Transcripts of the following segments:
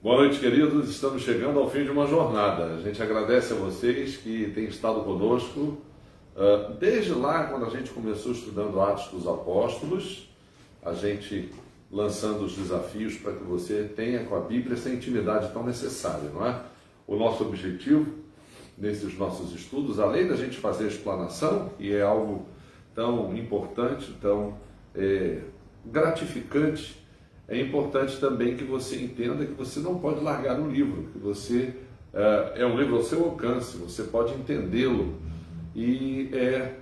Boa noite, queridos. Estamos chegando ao fim de uma jornada. A gente agradece a vocês que têm estado conosco desde lá, quando a gente começou estudando Atos dos Apóstolos, a gente lançando os desafios para que você tenha com a Bíblia essa intimidade tão necessária, não é? O nosso objetivo nesses nossos estudos, além da gente fazer a explanação, que é algo tão importante, tão gratificante, é importante também que você entenda que você não pode largar o livro, que você é um livro ao seu alcance, você pode entendê-lo. E é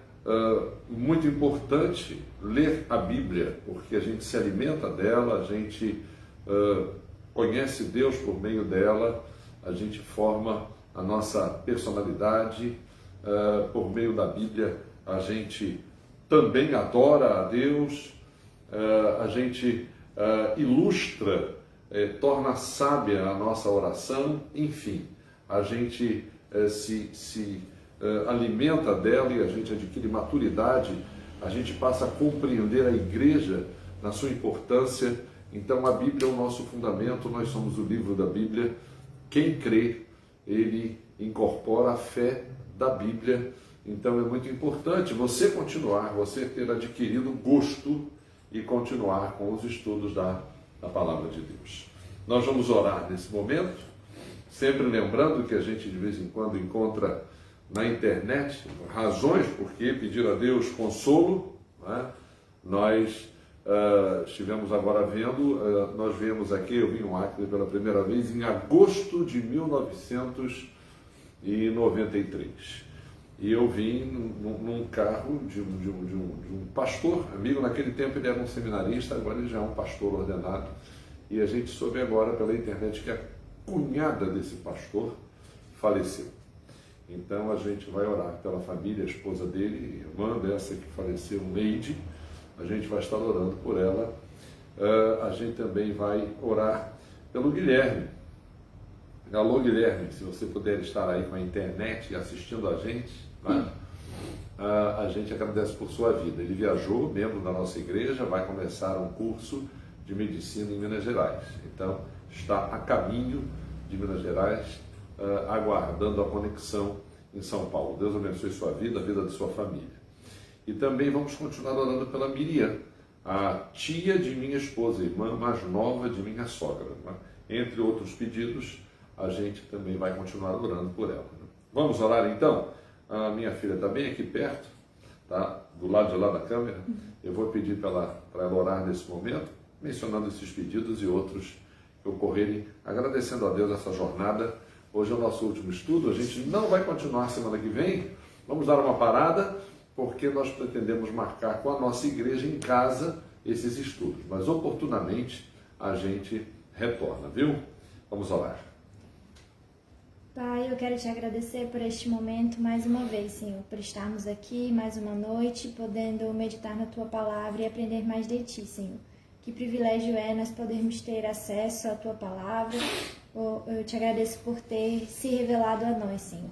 muito importante ler a Bíblia, porque a gente se alimenta dela, a gente conhece Deus por meio dela, a gente forma a nossa personalidade por meio da Bíblia, a gente também adora a Deus, a gente ilustra, torna sábia a nossa oração, enfim, a gente se alimenta dela e a gente adquire maturidade, a gente passa a compreender a igreja na sua importância. Então a Bíblia é o nosso fundamento, nós somos o livro da Bíblia. Quem crê, ele incorpora a fé da Bíblia. Então é muito importante você continuar, você ter adquirido gosto e continuar com os estudos da Palavra de Deus. Nós vamos orar nesse momento, sempre lembrando que a gente de vez em quando encontra na internet razões por que pedir a Deus consolo, né? Nós estivemos agora vendo, nós viemos aqui, eu vim ao Acre pela primeira vez em agosto de 1993. E eu vim num carro de um pastor, amigo, naquele tempo ele era um seminarista, agora ele já é um pastor ordenado. E a gente soube agora pela internet que a cunhada desse pastor faleceu. Então a gente vai orar pela família, a esposa dele, irmã dessa que faleceu, Neide, a gente vai estar orando por ela. A gente também vai orar pelo Guilherme. Alô, Guilherme, se você puder estar aí com a internet assistindo a gente, né? A gente agradece por sua vida. Ele viajou, membro da nossa igreja, vai começar um curso de medicina em Minas Gerais. Então, está a caminho de Minas Gerais, aguardando a conexão em São Paulo. Deus abençoe sua vida, a vida de sua família. E também vamos continuar orando pela Miriam, a tia de minha esposa, irmã mais nova de minha sogra, né? Entre outros pedidos, a gente também vai continuar orando por ela. Vamos orar então? A minha filha está bem aqui perto, tá? Do lado de lá da câmera. Eu vou pedir para ela orar nesse momento, mencionando esses pedidos e outros que ocorrerem, agradecendo a Deus essa jornada. Hoje é o nosso último estudo, a gente não vai continuar semana que vem, vamos dar uma parada, porque nós pretendemos marcar com a nossa igreja em casa esses estudos, mas oportunamente a gente retorna, viu? Vamos orar. Pai, eu quero te agradecer por este momento mais uma vez, Senhor, por estarmos aqui mais uma noite, podendo meditar na Tua Palavra e aprender mais de Ti, Senhor. Que privilégio é nós podermos ter acesso à Tua Palavra. Eu te agradeço por ter se revelado a nós, Senhor.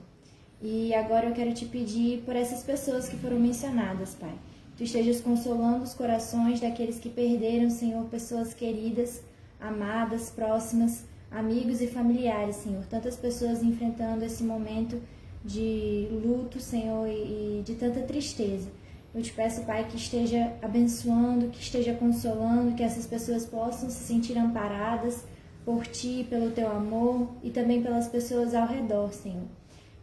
E agora eu quero te pedir por essas pessoas que foram mencionadas, Pai. Tu estejas consolando os corações daqueles que perderam, Senhor, pessoas queridas, amadas, próximas, amigos e familiares, Senhor. Tantas pessoas enfrentando esse momento de luto, Senhor, e de tanta tristeza. Eu te peço, Pai, que esteja abençoando, que esteja consolando, que essas pessoas possam se sentir amparadas por Ti, pelo Teu amor e também pelas pessoas ao redor, Senhor.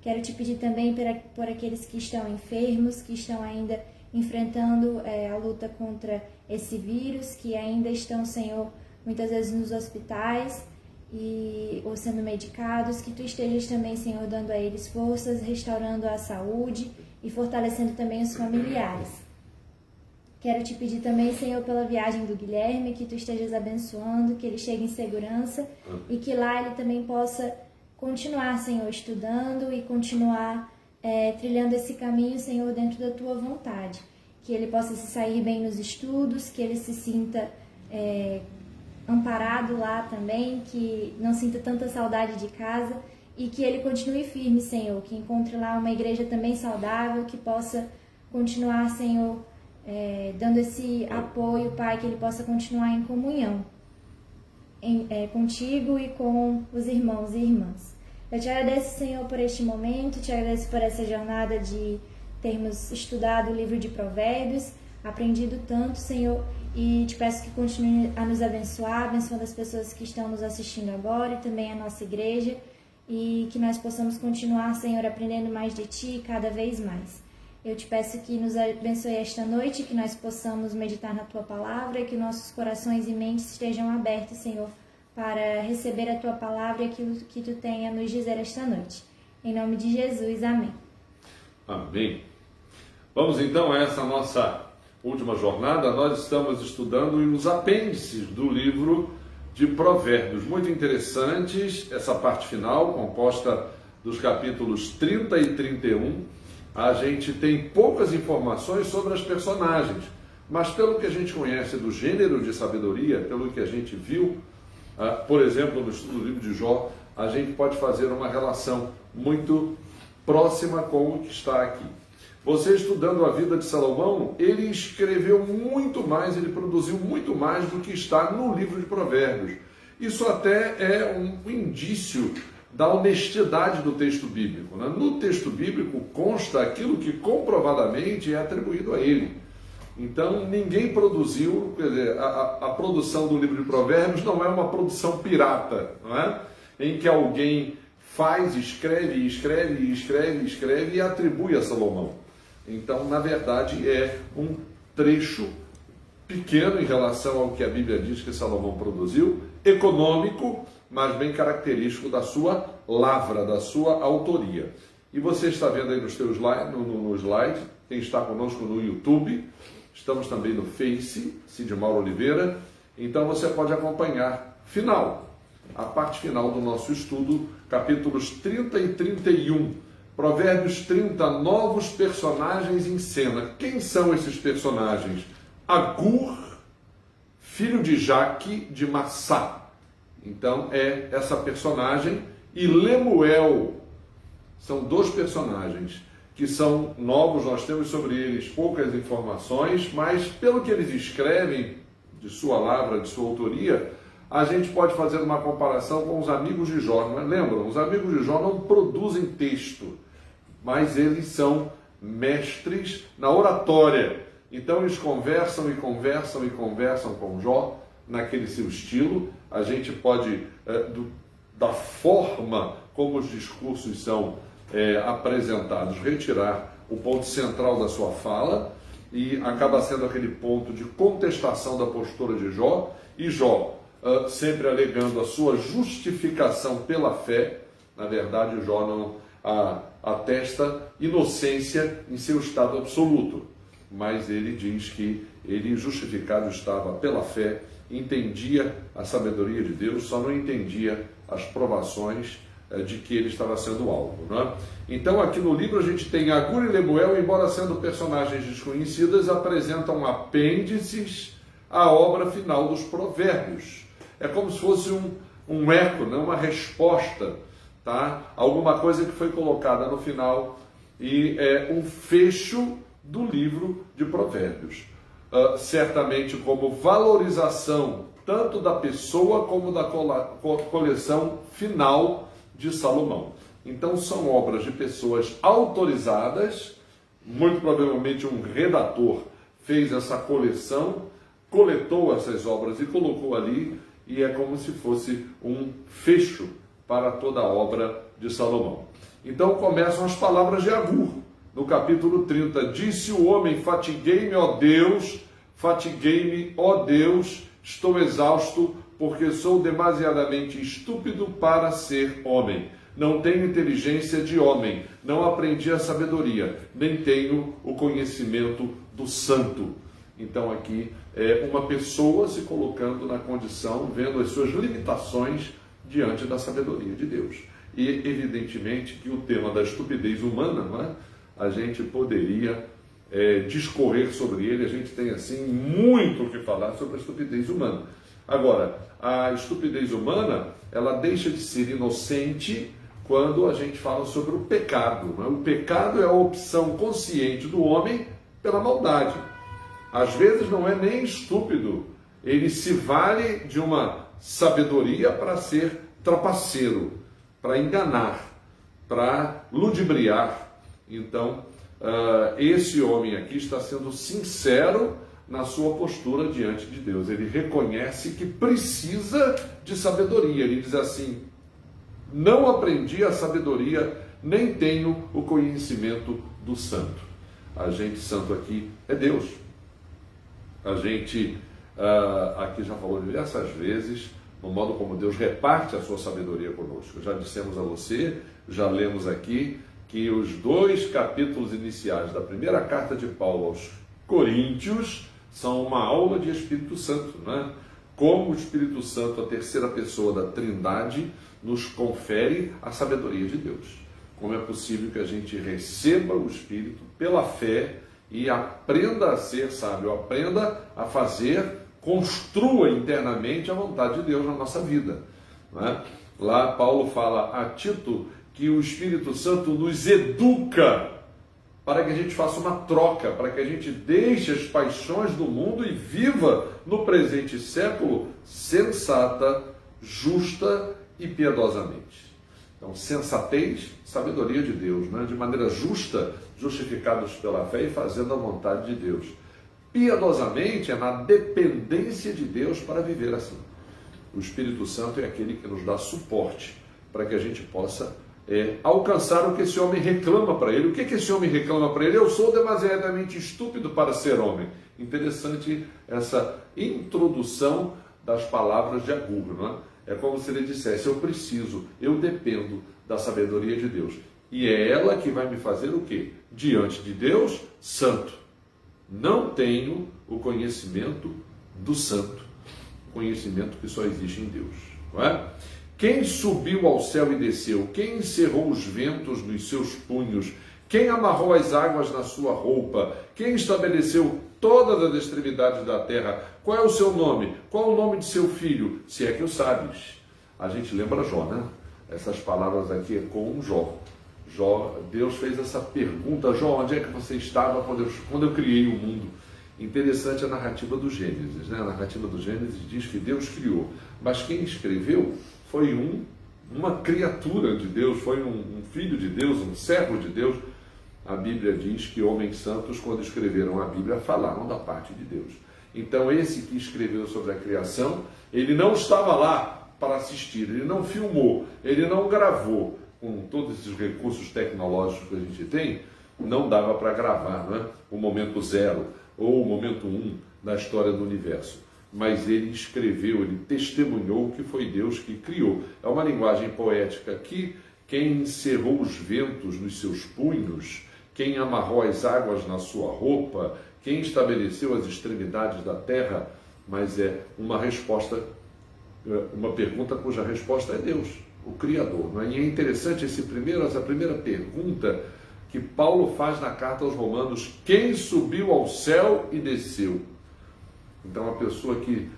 Quero te pedir também por aqueles que estão enfermos, que estão ainda enfrentando a luta contra esse vírus, que ainda estão, Senhor, muitas vezes nos hospitais ou sendo medicados, que Tu estejas também, Senhor, dando a eles forças, restaurando a saúde e fortalecendo também os familiares. Quero te pedir também, Senhor, pela viagem do Guilherme, que Tu estejas abençoando, que ele chegue em segurança e que lá ele também possa continuar, Senhor, estudando e continuar trilhando esse caminho, Senhor, dentro da Tua vontade. Que ele possa se sair bem nos estudos, que ele se sinta amparado lá também, que não sinta tanta saudade de casa e que ele continue firme, Senhor, que encontre lá uma igreja também saudável, que possa continuar, Senhor, dando esse apoio, Pai, que ele possa continuar em comunhão. contigo e com os irmãos e irmãs. Eu te agradeço, Senhor, por este momento, te agradeço por essa jornada de termos estudado o livro de Provérbios, aprendido tanto, Senhor, e te peço que continue a nos abençoar, abençoando as pessoas que estão nos assistindo agora e também a nossa igreja, e que nós possamos continuar, Senhor, aprendendo mais de Ti cada vez mais. Eu te peço que nos abençoe esta noite, que nós possamos meditar na Tua Palavra e que nossos corações e mentes estejam abertos, Senhor, para receber a Tua Palavra e aquilo que Tu tem a nos dizer esta noite. Em nome de Jesus, amém. Amém. Vamos então a essa nossa última jornada. Nós estamos estudando os apêndices do livro de Provérbios, muito interessantes, essa parte final, composta dos capítulos 30 e 31, a gente tem poucas informações sobre as personagens, mas pelo que a gente conhece do gênero de sabedoria, pelo que a gente viu, por exemplo, no estudo do livro de Jó, a gente pode fazer uma relação muito próxima com o que está aqui. Você estudando a vida de Salomão, ele escreveu muito mais, ele produziu muito mais do que está no livro de Provérbios. Isso até é um indício da honestidade do texto bíblico, né? No texto bíblico consta aquilo que comprovadamente é atribuído a ele. Então ninguém produziu, quer dizer, a produção do livro de Provérbios não é uma produção pirata, não é? Em que alguém faz, escreve e atribui a Salomão. Então, na verdade, é um trecho pequeno em relação ao que a Bíblia diz que Salomão produziu, econômico, mas bem característico da sua lavra, da sua autoria. E você está vendo aí no slide, quem está conosco no YouTube, estamos também no Face, Cid Mauro Oliveira, então você pode acompanhar a parte final do nosso estudo, capítulos 30 e 31. Provérbios 30, novos personagens em cena. Quem são esses personagens? Agur, filho de Jaque, de Massá. Então é essa personagem. E Lemuel. São dois personagens que são novos, nós temos sobre eles poucas informações, mas pelo que eles escrevem, de sua lavra, de sua autoria, a gente pode fazer uma comparação com os amigos de Jó. Não é? Lembram? Os amigos de Jó não produzem texto, mas eles são mestres na oratória. Então eles conversam com Jó, naquele seu estilo. A gente pode, da forma como os discursos são apresentados, retirar o ponto central da sua fala, e acaba sendo aquele ponto de contestação da postura de Jó, e Jó sempre alegando a sua justificação pela fé. Na verdade, Jó não atesta inocência em seu estado absoluto, mas ele diz que ele justificado estava pela fé, entendia a sabedoria de Deus, só não entendia as provações de que ele estava sendo alvo, não é? Então aqui no livro a gente tem Agur e Lemuel, embora sendo personagens desconhecidas, apresentam apêndices à obra final dos Provérbios. É como se fosse um eco, né? Uma resposta, tá? Alguma coisa que foi colocada no final, e é um fecho do livro de Provérbios. Certamente como valorização tanto da pessoa como da coleção final de Salomão. Então são obras de pessoas autorizadas, muito provavelmente um redator fez essa coleção, coletou essas obras e colocou ali, e é como se fosse um fecho para toda a obra de Salomão. Então começam as palavras de Agur, no capítulo 30. Disse o homem: fatiguei-me, ó Deus, estou exausto, porque sou demasiadamente estúpido para ser homem. Não tenho inteligência de homem, não aprendi a sabedoria, nem tenho o conhecimento do santo. Então aqui é uma pessoa se colocando na condição, vendo as suas limitações diante da sabedoria de Deus. E evidentemente que o tema da estupidez humana, não é? A gente poderia discorrer sobre ele, a gente tem assim muito o que falar sobre a estupidez humana. Agora, a estupidez humana, ela deixa de ser inocente quando a gente fala sobre o pecado, não é? O pecado é a opção consciente do homem pela maldade. Às vezes não é nem estúpido, ele se vale de uma sabedoria para ser trapaceiro, para enganar, para ludibriar. Então, esse homem aqui está sendo sincero na sua postura diante de Deus. Ele reconhece que precisa de sabedoria. Ele diz assim: não aprendi a sabedoria, nem tenho o conhecimento do santo. Agente santo aqui é Deus. A gente aqui já falou diversas vezes no modo como Deus reparte a sua sabedoria conosco. Já dissemos a você, já lemos aqui, que os 2 capítulos iniciais da primeira carta de Paulo aos Coríntios são uma aula de Espírito Santo, né? Como o Espírito Santo, a terceira pessoa da Trindade, nos confere a sabedoria de Deus. Como é possível que a gente receba o Espírito pela fé e aprenda a ser sábio, aprenda a fazer, construa internamente a vontade de Deus na nossa vida, né? Lá Paulo fala a Tito que o Espírito Santo nos educa para que a gente faça uma troca, para que a gente deixe as paixões do mundo e viva no presente século sensata, justa e piedosamente. Então, sensatez, sabedoria de Deus, né? De maneira justa, justificados pela fé e fazendo a vontade de Deus. Piedosamente é na dependência de Deus para viver assim. O Espírito Santo é aquele que nos dá suporte para que a gente possa alcançar o que esse homem reclama para ele. O que esse homem reclama para ele? Eu sou demasiadamente estúpido para ser homem. Interessante essa introdução das palavras de Agur, não é? É como se ele dissesse: eu dependo da sabedoria de Deus. E é ela que vai me fazer o quê? Diante de Deus, santo. Não tenho o conhecimento do santo. O conhecimento que só existe em Deus, não é? Quem subiu ao céu e desceu? Quem encerrou os ventos nos seus punhos? Quem amarrou as águas na sua roupa? Quem estabeleceu todas as extremidades da terra? Qual é o seu nome? Qual é o nome de seu filho? Se é que o sabes. A gente lembra Jó, né? Essas palavras aqui é com Jó. Deus fez essa pergunta: Jó, onde é que você estava quando eu criei o mundo? Interessante a narrativa do Gênesis, né? A narrativa do Gênesis diz que Deus criou, mas quem escreveu foi uma criatura de Deus, foi um filho de Deus, um servo de Deus. A Bíblia diz que homens santos, quando escreveram a Bíblia, falaram da parte de Deus. Então, esse que escreveu sobre a criação, ele não estava lá para assistir, ele não filmou, ele não gravou. Com todos esses recursos tecnológicos que a gente tem, não dava para gravar, não é? O momento 0 ou o momento 1 da história do universo. Mas ele escreveu, ele testemunhou que foi Deus que criou. É uma linguagem poética aqui. Quem encerrou os ventos nos seus punhos, quem amarrou as águas na sua roupa, quem estabeleceu as extremidades da terra. Mas é uma resposta, uma pergunta cuja resposta é Deus, o Criador, não é? E é interessante essa primeira pergunta que Paulo faz na carta aos Romanos: quem subiu ao céu e desceu? Então, a pessoa que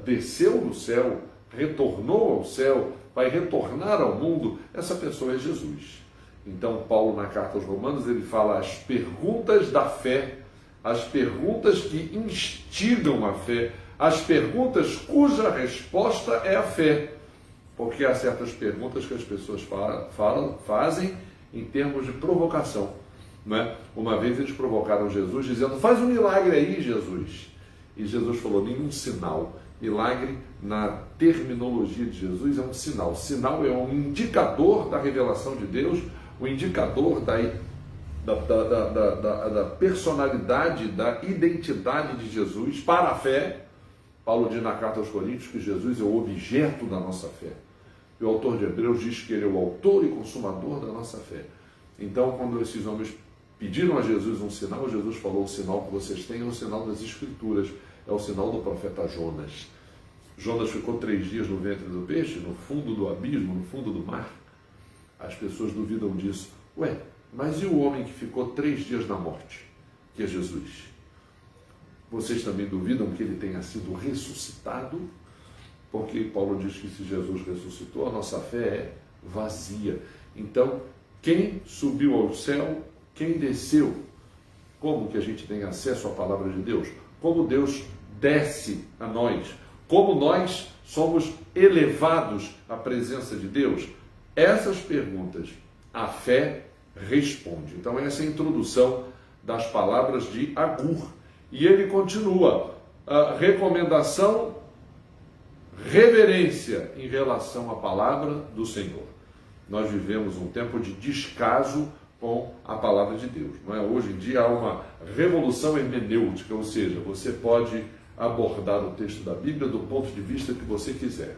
desceu do céu, retornou ao céu, vai retornar ao mundo, essa pessoa é Jesus. Então, Paulo, na carta aos Romanos, ele fala as perguntas da fé, as perguntas que instigam a fé, as perguntas cuja resposta é a fé. Porque há certas perguntas que as pessoas fazem em termos de provocação, não é? Uma vez eles provocaram Jesus dizendo: faz um milagre aí, Jesus. E Jesus falou: nenhum sinal. Milagre, na terminologia de Jesus, é um sinal. Sinal é um indicador da revelação de Deus, um indicador da personalidade, da identidade de Jesus para a fé. Paulo diz na carta aos Coríntios que Jesus é o objeto da nossa fé. E o autor de Hebreus diz que ele é o autor e consumador da nossa fé. Então, quando esses homens pediram a Jesus um sinal, Jesus falou: o sinal que vocês têm é o sinal das Escrituras, é o sinal do profeta Jonas. Jonas ficou 3 dias no ventre do peixe, no fundo do abismo, no fundo do mar. As pessoas duvidam disso. Ué, mas e o homem que ficou 3 dias na morte, que é Jesus? Vocês também duvidam que ele tenha sido ressuscitado? Porque Paulo diz que se Jesus ressuscitou, a nossa fé é vazia. Então, quem subiu ao céu, quem desceu? Como que a gente tem acesso à palavra de Deus? Como Deus desce a nós? Como nós Somos elevados à presença de Deus? Essas perguntas a fé responde. Então essa é a introdução das palavras de Agur. E ele continua, a recomendação, reverência em relação à palavra do Senhor. Nós vivemos um tempo de descaso com a palavra de Deus, não é? Hoje em dia há uma revolução hermenêutica, ou seja, você pode abordar o texto da Bíblia do ponto de vista que você quiser.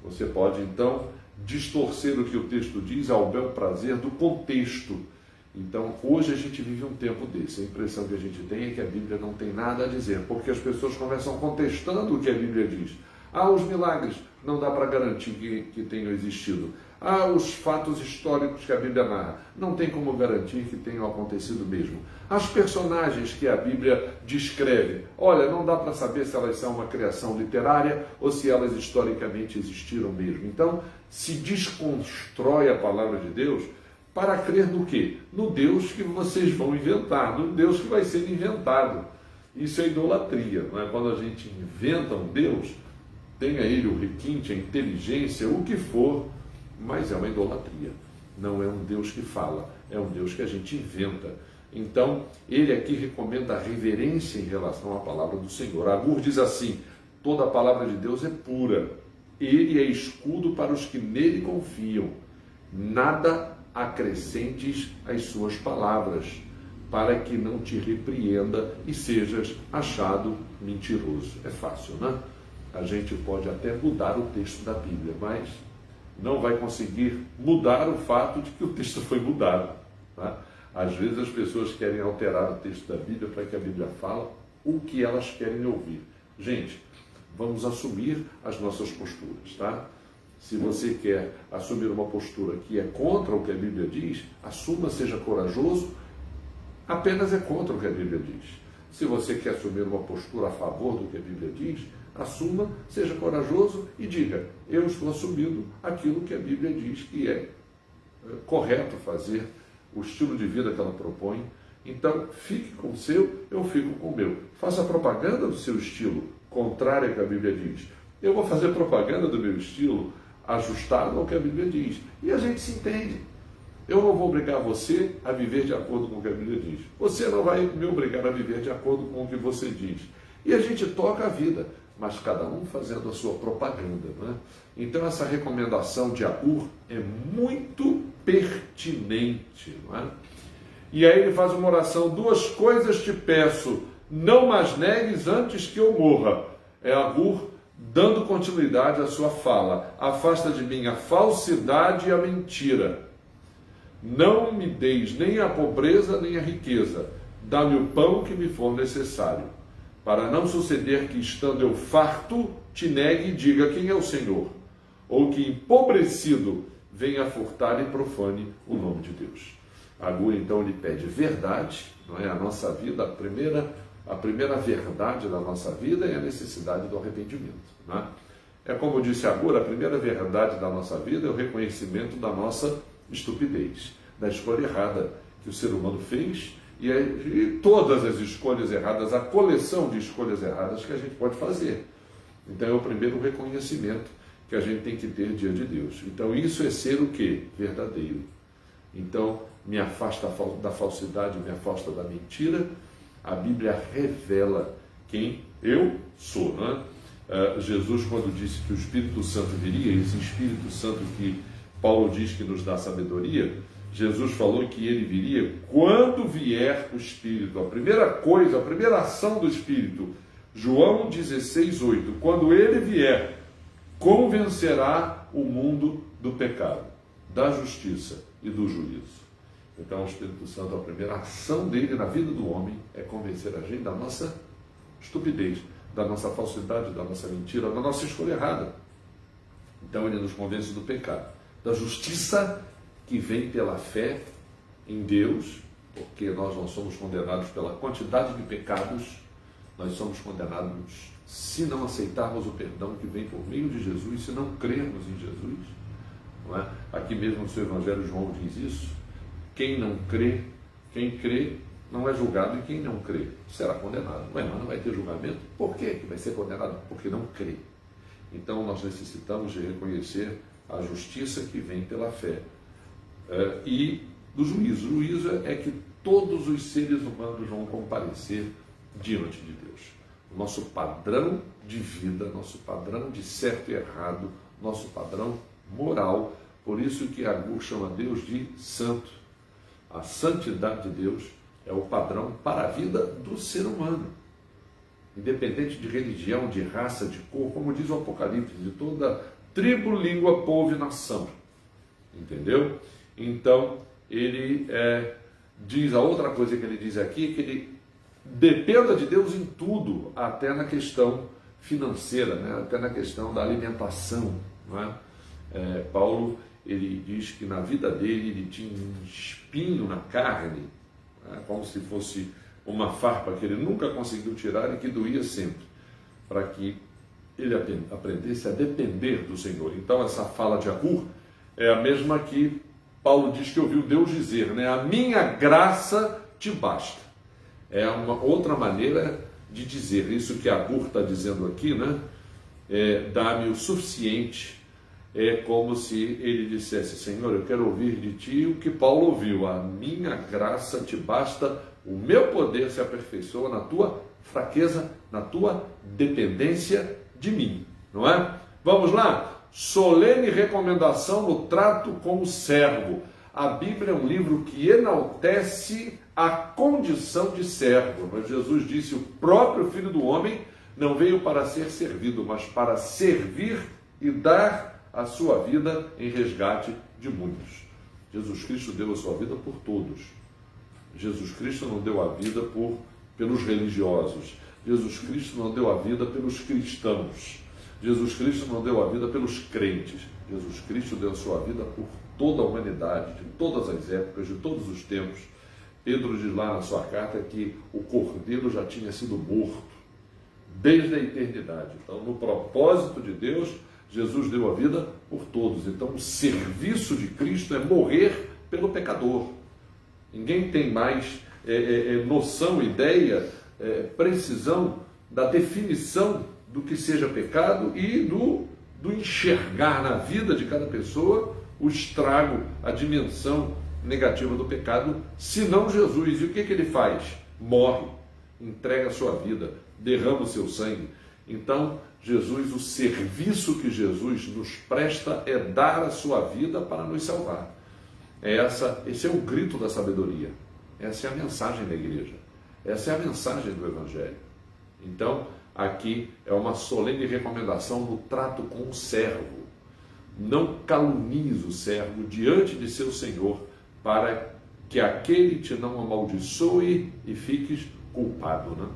Você pode, então, distorcer o que o texto diz ao bel prazer do contexto. Então, hoje a gente vive um tempo desse. A impressão que a gente tem é que a Bíblia não tem nada a dizer, porque as pessoas começam contestando o que a Bíblia diz. Os milagres, não dá para garantir que tenham existido. Os fatos históricos que a Bíblia narra, não tem como garantir que tenham acontecido mesmo. As personagens que a Bíblia descreve, olha, não dá para saber se elas são uma criação literária ou se elas historicamente existiram mesmo. Então, se desconstrói a palavra de Deus para crer no quê? No Deus que vocês vão inventar, no Deus que vai ser inventado. Isso é idolatria, não é? Quando a gente inventa um Deus, tenha ele o requinte, a inteligência, o que for, mas é uma idolatria. Não é um Deus que fala, é um Deus que a gente inventa. Então, ele aqui recomenda a reverência em relação à palavra do Senhor. Agur diz assim: toda a palavra de Deus é pura, ele é escudo para os que nele confiam. Nada acrescentes às suas palavras, para que não te repreenda e sejas achado mentiroso. É fácil, né? A gente pode até mudar o texto da Bíblia, mas não vai conseguir mudar o fato de que o texto foi mudado. Tá? Às vezes as pessoas querem alterar o texto da Bíblia para que a Bíblia fale o que elas querem ouvir. Gente, vamos assumir as nossas posturas, tá? Se você quer assumir uma postura que é contra o que a Bíblia diz, assuma, seja corajoso, apenas é contra o que a Bíblia diz. Se você quer assumir uma postura a favor do que a Bíblia diz, assuma, seja corajoso e diga: eu estou assumindo aquilo que a Bíblia diz que é correto fazer, o estilo de vida que ela propõe. Então, fique com o seu, eu fico com o meu. Faça propaganda do seu estilo, contrário ao que a Bíblia diz. Eu vou fazer propaganda do meu estilo, ajustado ao que a Bíblia diz. E a gente se entende. Eu não vou obrigar você a viver de acordo com o que a Bíblia diz. Você não vai me obrigar a viver de acordo com o que você diz. E a gente toca a vida, mas cada um fazendo a sua propaganda. Né? Então essa recomendação de Agur é muito pertinente. Não é? E aí ele faz uma oração: duas coisas te peço, não mais negues antes que eu morra. É Agur dando continuidade à sua fala: afasta de mim a falsidade e a mentira. Não me deis nem a pobreza nem a riqueza, dá-me o pão que me for necessário, para não suceder que, estando eu farto, te negue e diga quem é o Senhor, ou que, empobrecido, venha furtar e profane o nome de Deus. Agur, então, lhe pede verdade, não é? A nossa vida, a primeira verdade da nossa vida é a necessidade do arrependimento. Não é? É como disse Agur, a primeira verdade da nossa vida é o reconhecimento da nossa estupidez, da escolha errada que o ser humano fez, e todas as escolhas erradas, a coleção de escolhas erradas que a gente pode fazer. Então é o primeiro reconhecimento que a gente tem que ter diante de Deus. Então isso é ser o quê? Verdadeiro. Então me afasta da falsidade, me afasta da mentira. A Bíblia revela quem eu sou. Não é? Jesus, quando disse que o Espírito Santo viria, esse Espírito Santo que Paulo diz que nos dá sabedoria, Jesus falou que ele viria quando vier o Espírito. A primeira coisa, a primeira ação do Espírito, João 16:8, quando ele vier, convencerá o mundo do pecado, da justiça e do juízo. Então o Espírito Santo, a primeira ação dele na vida do homem é convencer a gente da nossa estupidez, da nossa falsidade, da nossa mentira, da nossa escolha errada. Então ele nos convence do pecado, da justiça que vem pela fé em Deus, porque nós não somos condenados pela quantidade de pecados, nós somos condenados se não aceitarmos o perdão que vem por meio de Jesus, se não crermos em Jesus. Não é? Aqui mesmo no seu Evangelho João diz isso: quem não crê, quem crê não é julgado, e quem não crê será condenado. Mas não vai ter julgamento. Por quê que vai ser condenado? Porque não crê. Então nós necessitamos de reconhecer a justiça que vem pela fé e do juízo. O juízo é que todos os seres humanos vão comparecer diante de Deus. O nosso padrão de vida, nosso padrão de certo e errado, nosso padrão moral. Por isso que Agur chama Deus de santo. A santidade de Deus é o padrão para a vida do ser humano. Independente de religião, de raça, de cor, como diz o Apocalipse, de toda tribo, língua, povo e nação. Entendeu? Então, ele diz, a outra coisa que ele diz aqui, é que ele dependa de Deus em tudo, até na questão financeira, né? Até na questão da alimentação. Não é? Paulo, ele diz que na vida dele ele tinha um espinho na carne, né? Como se fosse uma farpa que ele nunca conseguiu tirar e que doía sempre, para que ele aprendesse a depender do Senhor. Então essa fala de Agur é a mesma que Paulo diz que ouviu Deus dizer, né? A minha graça te basta. É uma outra maneira de dizer isso que Agur está dizendo aqui, né? Dá-me o suficiente. É como se ele dissesse, Senhor, eu quero ouvir de ti o que Paulo ouviu. A minha graça te basta, o meu poder se aperfeiçoa na tua fraqueza, na tua dependência de mim, não é? Vamos lá? Solene recomendação no trato com o servo. A Bíblia é um livro que enaltece a condição de servo. Mas Jesus disse, o próprio Filho do Homem não veio para ser servido, mas para servir e dar a sua vida em resgate de muitos. Jesus Cristo deu a sua vida por todos. Jesus Cristo não deu a vida pelos religiosos. Jesus Cristo não deu a vida pelos cristãos. Jesus Cristo não deu a vida pelos crentes. Jesus Cristo deu a sua vida por toda a humanidade, de todas as épocas, de todos os tempos. Pedro diz lá na sua carta que o Cordeiro já tinha sido morto desde a eternidade. Então, no propósito de Deus, Jesus deu a vida por todos. Então, o serviço de Cristo é morrer pelo pecador. Ninguém tem mais noção, ideia, precisão da definição do que seja pecado e do enxergar na vida de cada pessoa o estrago, a dimensão negativa do pecado, senão Jesus. E o que ele faz? Morre, entrega a sua vida, derrama o seu sangue. Então, Jesus, o serviço que Jesus nos presta é dar a sua vida para nos salvar. Esse é o grito da sabedoria. Essa é a mensagem da igreja. Essa é a mensagem do Evangelho. Então, aqui é uma solene recomendação no trato com o servo. Não calunies o servo diante de seu senhor, para que aquele te não amaldiçoe e fiques culpado, né?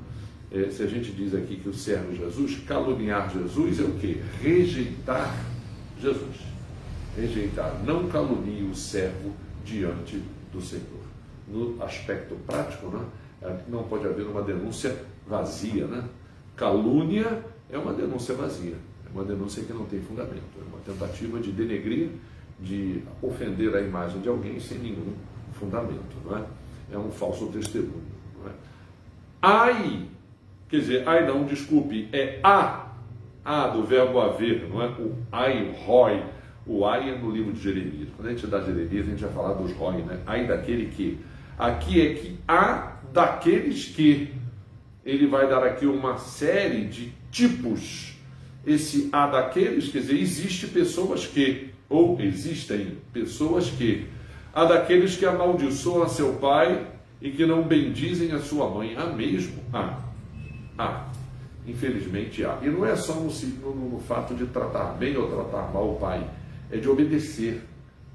Se a gente diz aqui que o servo Jesus, caluniar Jesus é o quê? Rejeitar Jesus. Rejeitar. Não calunie o servo diante do Senhor. No aspecto prático, né? Não pode haver uma denúncia vazia, né? Calúnia é uma denúncia vazia. É uma denúncia que não tem fundamento. É uma tentativa de denegrir, de ofender a imagem de alguém sem nenhum fundamento, não é? É um falso testemunho, não é? Ai, quer dizer, ai não, desculpe, é a do verbo haver, não é? O ai, o roi, o ai é no livro de Jeremias. Quando a gente dá Jeremias, a gente vai falar dos roi, né? Ai daquele que. Aqui é que há daqueles que. Ele vai dar aqui uma série de tipos. Esse há daqueles, quer dizer, existe pessoas que, ou existem pessoas que, há daqueles que amaldiçoam a seu pai e que não bendizem a sua mãe. Há mesmo? Há. Infelizmente há. E não é só no fato de tratar bem ou tratar mal o pai, é de obedecer.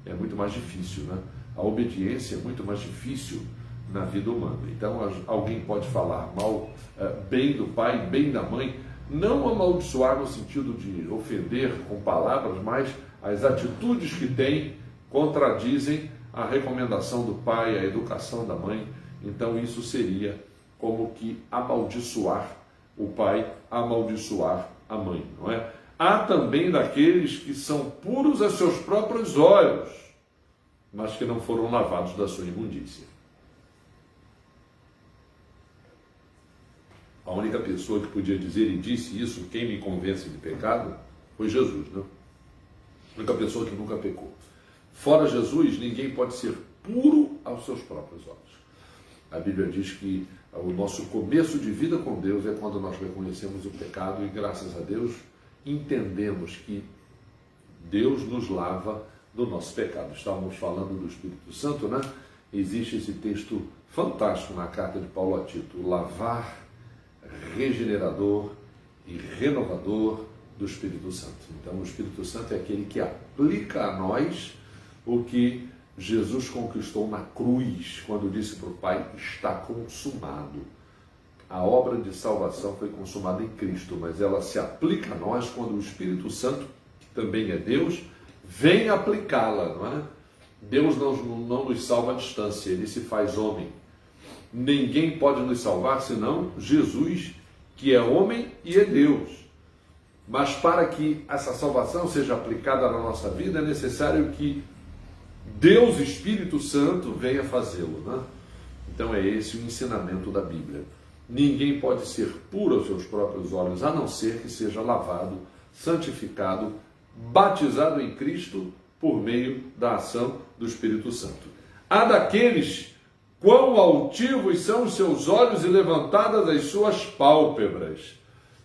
É muito mais difícil, né? A obediência é muito mais difícil na vida humana. Então, alguém pode falar mal, bem do pai, bem da mãe, não amaldiçoar no sentido de ofender com palavras, mas as atitudes que tem contradizem a recomendação do pai, a educação da mãe. Então, isso seria como que amaldiçoar o pai, amaldiçoar a mãe, não é? Há também daqueles que são puros a seus próprios olhos, mas que não foram lavados da sua imundícia. A única pessoa que podia dizer e disse isso, quem me convence de pecado, Foi Jesus, né? A única pessoa que nunca pecou. Fora Jesus, ninguém pode ser puro aos seus próprios olhos. A Bíblia diz que o nosso começo de vida com Deus é quando nós reconhecemos o pecado e, graças a Deus, entendemos que Deus nos lava do nosso pecado. Estávamos falando do Espírito Santo, né? Existe esse texto fantástico na carta de Paulo a Tito, o lavar regenerador e renovador do Espírito Santo. Então, o Espírito Santo é aquele que aplica a nós o que Jesus conquistou na cruz, quando disse para o Pai, está consumado. A obra de salvação foi consumada em Cristo, mas ela se aplica a nós quando o Espírito Santo, que também é Deus, vem aplicá-la, não é? Deus não nos salva à distância, Ele se faz homem. Ninguém pode nos salvar senão Jesus, que é homem e é Deus. Mas para que essa salvação seja aplicada na nossa vida, é necessário que Deus, Espírito Santo, venha fazê-lo, né? Então é esse o ensinamento da Bíblia. Ninguém pode ser puro aos seus próprios olhos, a não ser que seja lavado, santificado, batizado em Cristo por meio da ação do Espírito Santo. Há daqueles quão altivos são os seus olhos e levantadas as suas pálpebras.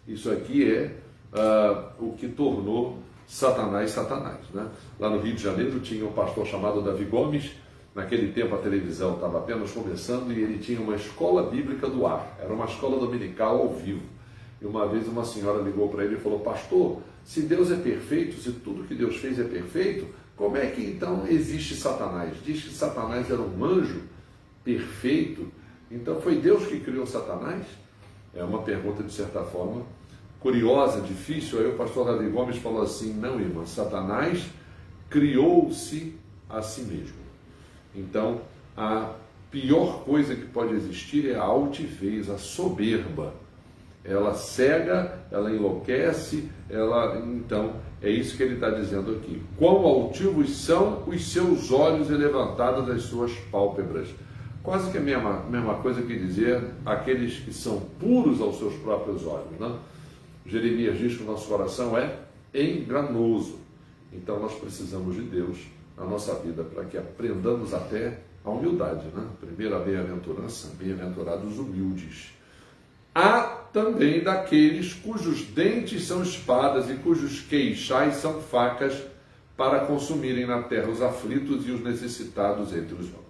Isso aqui é o que tornou Satanás, né? Lá no Rio de Janeiro tinha um pastor chamado Davi Gomes. Naquele tempo a televisão estava apenas começando e ele tinha uma escola bíblica do ar. Era uma escola dominical ao vivo. E uma vez uma senhora ligou para ele e falou: pastor, se Deus é perfeito, se tudo que Deus fez é perfeito, como é que então existe Satanás? Diz que Satanás era um anjo perfeito. Então foi Deus que criou Satanás? É uma pergunta, de certa forma, curiosa, difícil. Aí o pastor Davi Gomes falou assim: não, irmã, Satanás criou-se a si mesmo. Então, a pior coisa que pode existir é a altivez, a soberba. Ela cega, ela enlouquece, então, é isso que ele está dizendo aqui. Quão altivos são os seus olhos e levantadas as suas pálpebras. Quase que a mesma coisa que dizer aqueles que são puros aos seus próprios olhos, né? Jeremias diz que o nosso coração é enganoso. Então nós precisamos de Deus na nossa vida para que aprendamos até a humildade, né? Primeira bem-aventurança, bem-aventurados humildes. Há também daqueles cujos dentes são espadas e cujos queixais são facas para consumirem na terra os aflitos e os necessitados entre os homens.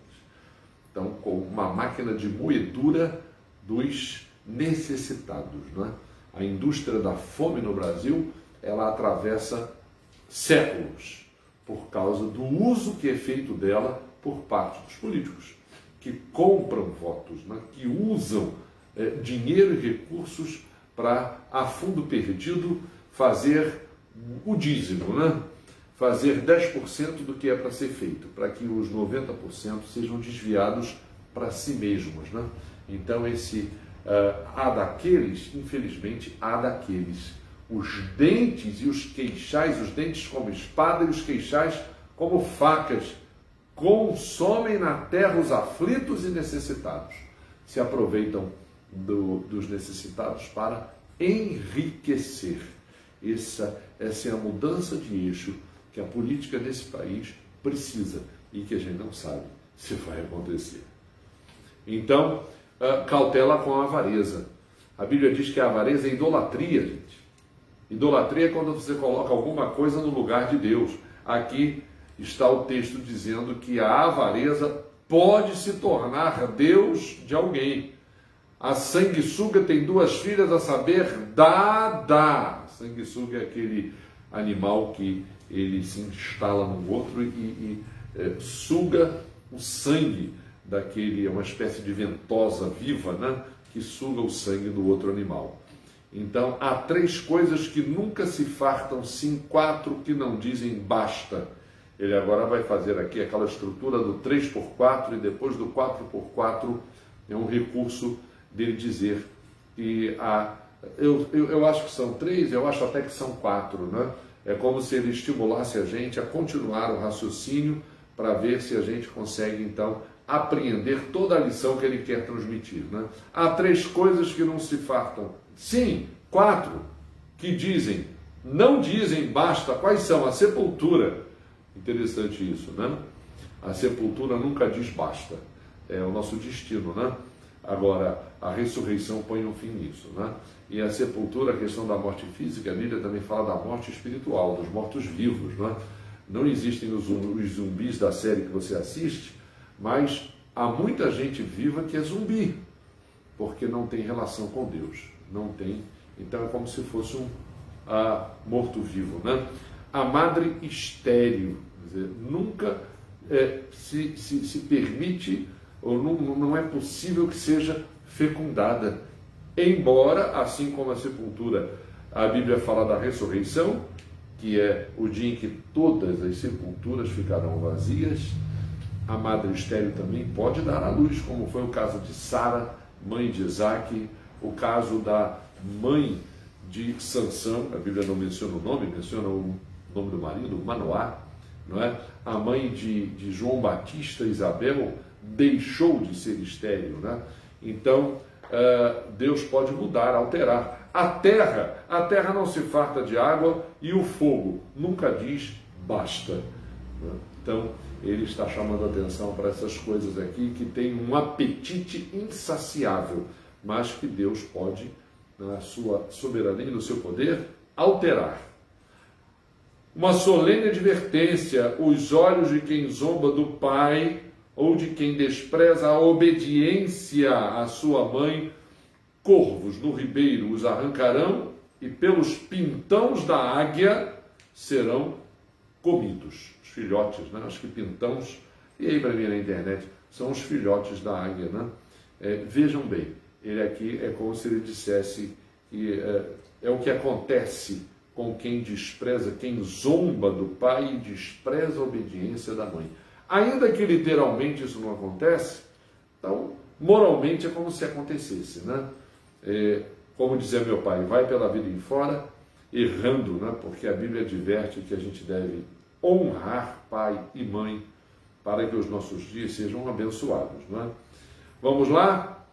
Então, com uma máquina de moedura dos necessitados, não é? A indústria da fome no Brasil, ela atravessa séculos por causa do uso que é feito dela por parte dos políticos, que compram votos, né? Que usam dinheiro e recursos para, a fundo perdido, fazer o dízimo, né? Fazer 10% do que é para ser feito, para que os 90% sejam desviados para si mesmos, né? Então, há daqueles, infelizmente, há daqueles, os dentes e os queixais, os dentes como espada e os queixais como facas, consomem na terra os aflitos e necessitados, se aproveitam dos necessitados para enriquecer. Essa é a mudança de eixo que a política desse país precisa e que a gente não sabe se vai acontecer. Então, cautela com a avareza. A Bíblia diz que a avareza é idolatria, gente. Idolatria é quando você coloca alguma coisa no lugar de Deus. Aqui está o texto dizendo que a avareza pode se tornar Deus de alguém. A sanguessuga tem duas filhas, a saber, Dá. Sanguessuga é aquele animal que ele se instala no outro e suga o sangue daquele, é uma espécie de ventosa viva, né, que suga o sangue do outro animal. Então, há 3 coisas que nunca se fartam, sim, 4 que não dizem basta. Ele agora vai fazer aqui aquela estrutura do 3x4 e depois do 4x4 é um recurso dele dizer que eu acho que são 3, eu acho até que são 4, né? É como se ele estimulasse a gente a continuar o raciocínio para ver se a gente consegue, então, apreender toda a lição que ele quer transmitir, né? Há 3 coisas que não se fartam. Sim, 4 que dizem não dizem basta. Quais são? A sepultura. Interessante isso, né? A sepultura nunca diz basta. É o nosso destino, né? Agora, a ressurreição põe um fim nisso, né? E a sepultura, a questão da morte física, a Bíblia também fala da morte espiritual, dos mortos-vivos, né? Não existem os zumbis da série que você assiste, mas há muita gente viva que é zumbi, porque não tem relação com Deus, não tem. Então é como se fosse um morto-vivo, né? A madre estéril, quer dizer, nunca se permite, ou não é possível que seja fecundada, embora, assim como a sepultura, a Bíblia fala da ressurreição, que é o dia em que todas as sepulturas ficarão vazias. A madre estéril também pode dar à luz, como foi o caso de Sara, mãe de Isaac, o caso da mãe de Sansão, a Bíblia não menciona o nome, menciona o nome do marido, Manoá, não é? A mãe de João Batista, Isabel, deixou de ser estéril, né? Então, Deus pode mudar, alterar. A terra não se farta de água e o fogo nunca diz basta, né? Então, ele está chamando a atenção para essas coisas aqui que tem um apetite insaciável, mas que Deus pode, na sua soberania e no seu poder, alterar. Uma solene advertência: os olhos de quem zomba do pai ou de quem despreza a obediência à sua mãe, corvos no ribeiro os arrancarão e pelos pintões da águia serão comidos. Os filhotes, né? Acho que pintões, e aí para mim na internet, são os filhotes da águia, né? Vejam bem, ele aqui é como se ele dissesse que é o que acontece com quem despreza, quem zomba do pai e despreza a obediência da mãe. Ainda que literalmente isso não acontece, então moralmente é como se acontecesse, né? Como dizia meu pai, vai pela vida em fora errando, né? Porque a Bíblia adverte que a gente deve honrar pai e mãe para que os nossos dias sejam abençoados, né? Vamos lá?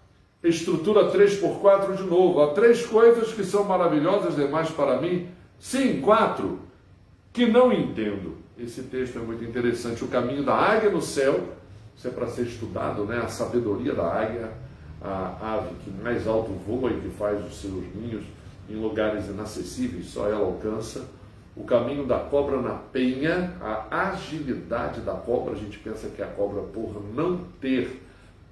Estrutura 3x4 de novo. Há 3 coisas que são maravilhosas demais para mim. Sim, 4 que não entendo. Esse texto é muito interessante. O caminho da águia no céu, isso é para ser estudado, né? A sabedoria da águia, a ave que mais alto voa e que faz os seus ninhos em lugares inacessíveis, só ela alcança. O caminho da cobra na penha, a agilidade da cobra. A gente pensa que a cobra, por não ter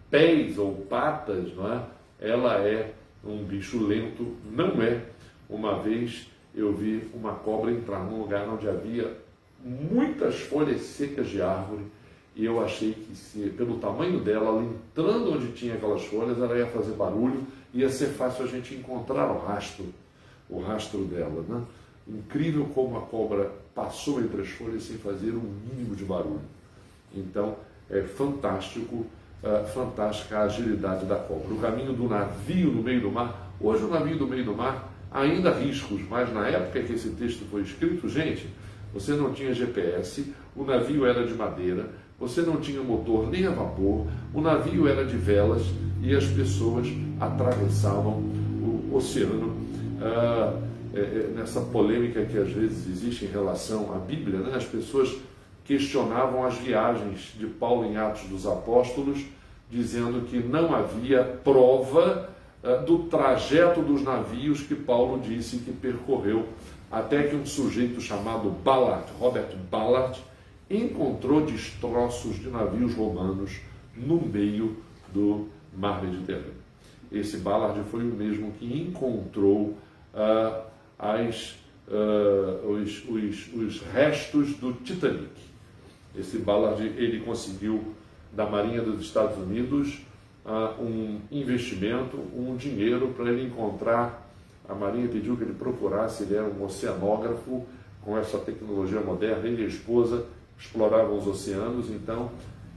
pés ou patas, não é? Ela é um bicho lento. Não é. Uma vez eu vi uma cobra entrar num lugar onde havia muitas folhas secas de árvore, e eu achei que, pelo tamanho dela, ela entrando onde tinha aquelas folhas, ela ia fazer barulho, ia ser fácil a gente encontrar o rastro dela, né? Incrível como a cobra passou entre as folhas sem fazer um mínimo de barulho. Então, é fantástico, fantástica a agilidade da cobra. O caminho do navio no meio do mar. Hoje o navio no meio do mar ainda há riscos, mas na época que esse texto foi escrito, gente, você não tinha GPS, o navio era de madeira, você não tinha motor nem a vapor, o navio era de velas e as pessoas atravessavam o oceano. Nessa polêmica que às vezes existe em relação à Bíblia, né? As pessoas questionavam as viagens de Paulo em Atos dos Apóstolos, dizendo que não havia prova do trajeto dos navios que Paulo disse que percorreu, até que um sujeito chamado Ballard, Robert Ballard, encontrou destroços de navios romanos no meio do mar Mediterrâneo. Esse Ballard foi o mesmo que encontrou os restos do Titanic. Esse Ballard, ele conseguiu da Marinha dos Estados Unidos um investimento, um dinheiro para ele encontrar. A Marinha pediu que ele procurasse, ele era um oceanógrafo com essa tecnologia moderna, ele e a esposa exploravam os oceanos, então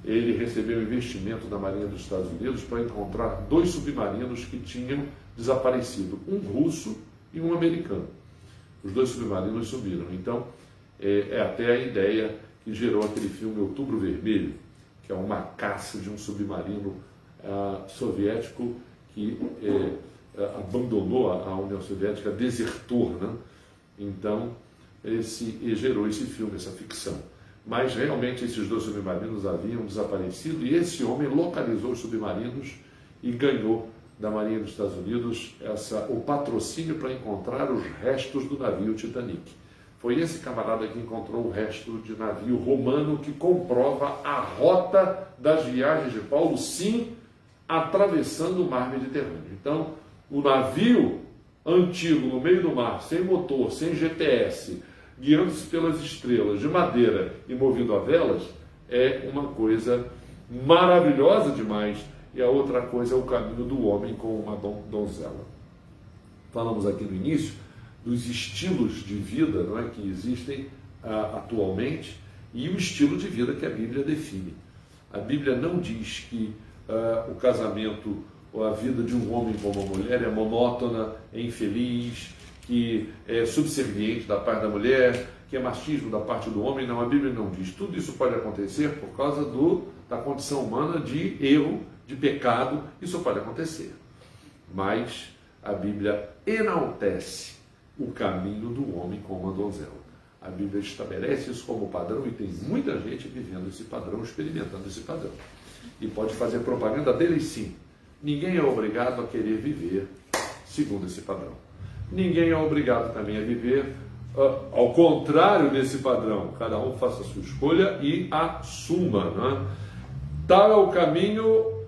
ele recebeu investimento da Marinha dos Estados Unidos para encontrar 2 submarinos que tinham desaparecido, um russo e um americano. Os 2 submarinos subiram. Então, é até a ideia que gerou aquele filme Outubro Vermelho, que é uma caça de um submarino soviético que abandonou a União Soviética, desertor, né? Então, gerou esse filme, essa ficção. Mas realmente esses 2 submarinos haviam desaparecido e esse homem localizou os submarinos e ganhou da Marinha dos Estados Unidos o patrocínio para encontrar os restos do navio Titanic. Foi esse camarada que encontrou o resto de navio romano que comprova a rota das viagens de Paulo, sim, atravessando o mar Mediterrâneo. Então, o navio antigo no meio do mar, sem motor, sem GPS, guiando-se pelas estrelas, de madeira e movido a velas, é uma coisa maravilhosa demais. E a outra coisa é o caminho do homem com uma donzela. Falamos aqui no início dos estilos de vida, não é, que existem atualmente e o estilo de vida que a Bíblia define. A Bíblia não diz que o casamento ou a vida de um homem com uma mulher é monótona, é infeliz, que é subserviente da parte da mulher, que é machismo da parte do homem. Não, a Bíblia não diz. Tudo isso pode acontecer por causa da condição humana de erro, de pecado. Isso pode acontecer. Mas a Bíblia enaltece o caminho do homem com uma donzela. A Bíblia estabelece isso como padrão e tem muita gente vivendo esse padrão, experimentando esse padrão. E pode fazer propaganda dele, sim. Ninguém é obrigado a querer viver segundo esse padrão. Ninguém é obrigado também a viver ao contrário desse padrão. Cada um faça a sua escolha e assuma. Né? Tal é o caminho,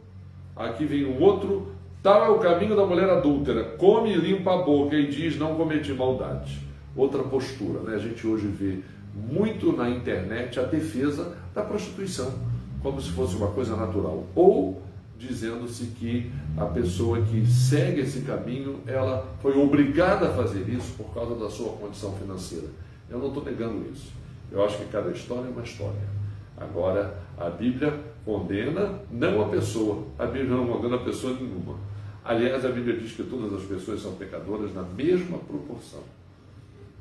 aqui vem um outro, tal é o caminho da mulher adúltera, come e limpa a boca e diz, não cometi maldade. Outra postura, né? A gente hoje vê muito na internet a defesa da prostituição, como se fosse uma coisa natural. Ou dizendo-se que a pessoa que segue esse caminho, ela foi obrigada a fazer isso por causa da sua condição financeira. Eu não estou negando isso. Eu acho que cada história é uma história. Agora, a Bíblia condena não a pessoa. A Bíblia não condena a pessoa nenhuma. Aliás, a Bíblia diz que todas as pessoas são pecadoras na mesma proporção.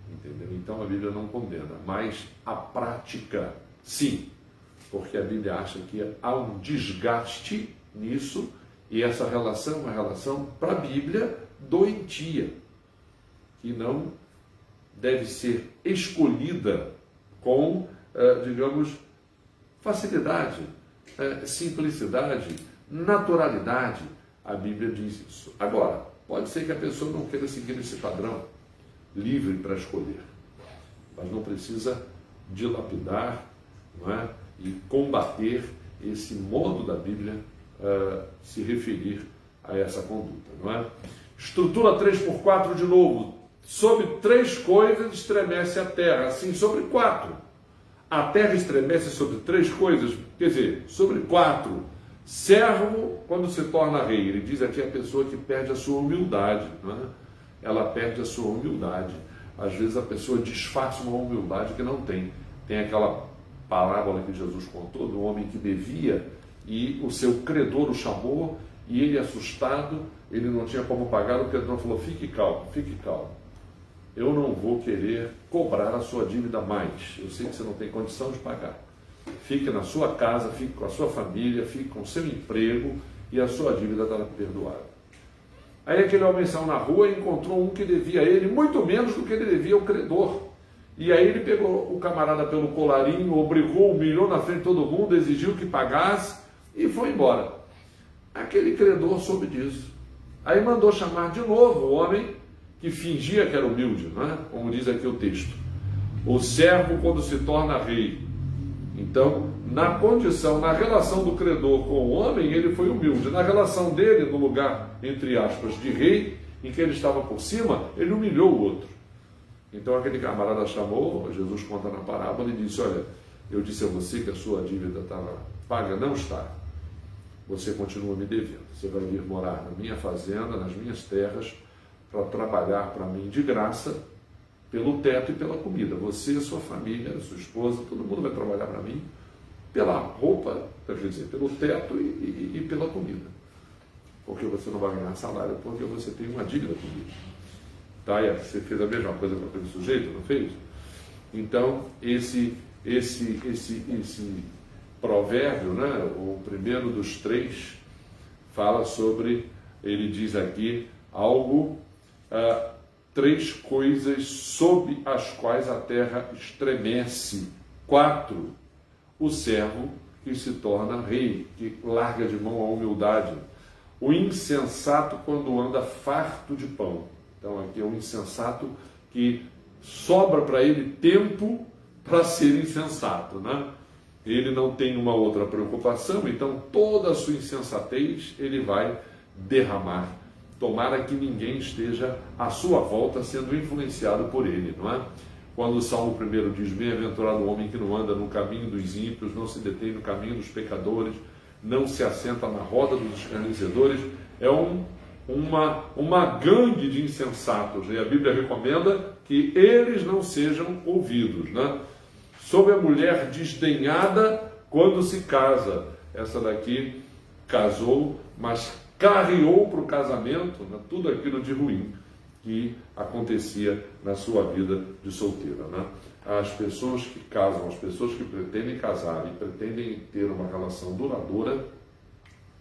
Entendeu? Então, a Bíblia não condena. Mas a prática, sim. Porque a Bíblia acha que há um desgaste nisso, e essa relação é uma relação, para a Bíblia, doentia, que não deve ser escolhida com, digamos, facilidade, simplicidade, naturalidade. A Bíblia diz isso. Agora, pode ser que a pessoa não queira seguir esse padrão, livre para escolher, mas não precisa dilapidar, não é? E combater esse modo da Bíblia se referir a essa conduta, não é? Estrutura 3x4 de novo. Sobre 3 coisas estremece a terra, assim sobre 4. A terra estremece sobre 3 coisas, quer dizer, sobre 4. Servo, quando se torna rei, ele diz aqui a pessoa que perde a sua humildade, não é? Ela perde a sua humildade. Às vezes a pessoa disfarça uma humildade que não tem. Tem aquela parábola que Jesus contou do homem que devia e o seu credor o chamou e ele, assustado, ele não tinha como pagar. O credor falou, fique calmo, eu não vou querer cobrar a sua dívida mais, eu sei que você não tem condição de pagar, fique na sua casa, fique com a sua família, fique com o seu emprego e a sua dívida estará perdoada. Aí aquele homem saiu na rua e encontrou um que devia a ele muito menos do que ele devia ao credor. E aí ele pegou o camarada pelo colarinho, obrigou, humilhou na frente de todo mundo, exigiu que pagasse e foi embora. Aquele credor soube disso. Aí mandou chamar de novo o homem que fingia que era humilde, não é? Como diz aqui o texto. O servo quando se torna rei. Então, na condição, na relação do credor com o homem, ele foi humilde. Na relação dele, no lugar, entre aspas, de rei, em que ele estava por cima, ele humilhou o outro. Então aquele camarada chamou, Jesus conta na parábola e disse, olha, eu disse a você que a sua dívida estava paga, não está. Você continua me devendo. Você vai vir morar na minha fazenda, nas minhas terras, para trabalhar para mim de graça, pelo teto e pela comida. Você, sua família, sua esposa, todo mundo vai trabalhar para mim, pela roupa, quer dizer, pelo teto e pela comida. Porque você não vai ganhar salário, porque você tem uma dívida comigo. Tá, você fez a mesma coisa com aquele sujeito, não fez? Então, esse provérbio, né, o primeiro dos 3, fala sobre, ele diz aqui, algo 3 coisas sob as quais a terra estremece. 4, o servo que se torna rei, que larga de mão a humildade. O insensato quando anda farto de pão. Então aqui é o insensato que sobra para ele tempo para ser insensato, né? Ele não tem uma outra preocupação, então toda a sua insensatez ele vai derramar. Tomara que ninguém esteja à sua volta sendo influenciado por ele, não é? Quando o Salmo 1 diz: bem-aventurado o homem que não anda no caminho dos ímpios, não se detém no caminho dos pecadores, não se assenta na roda dos escarnecedores, é uma gangue de insensatos, e a Bíblia recomenda que eles não sejam ouvidos, né? Sobre a mulher desdenhada quando se casa. Essa daqui casou, mas carreou para o casamento, né, tudo aquilo de ruim que acontecia na sua vida de solteira, né? As pessoas que casam, as pessoas que pretendem casar e pretendem ter uma relação duradoura,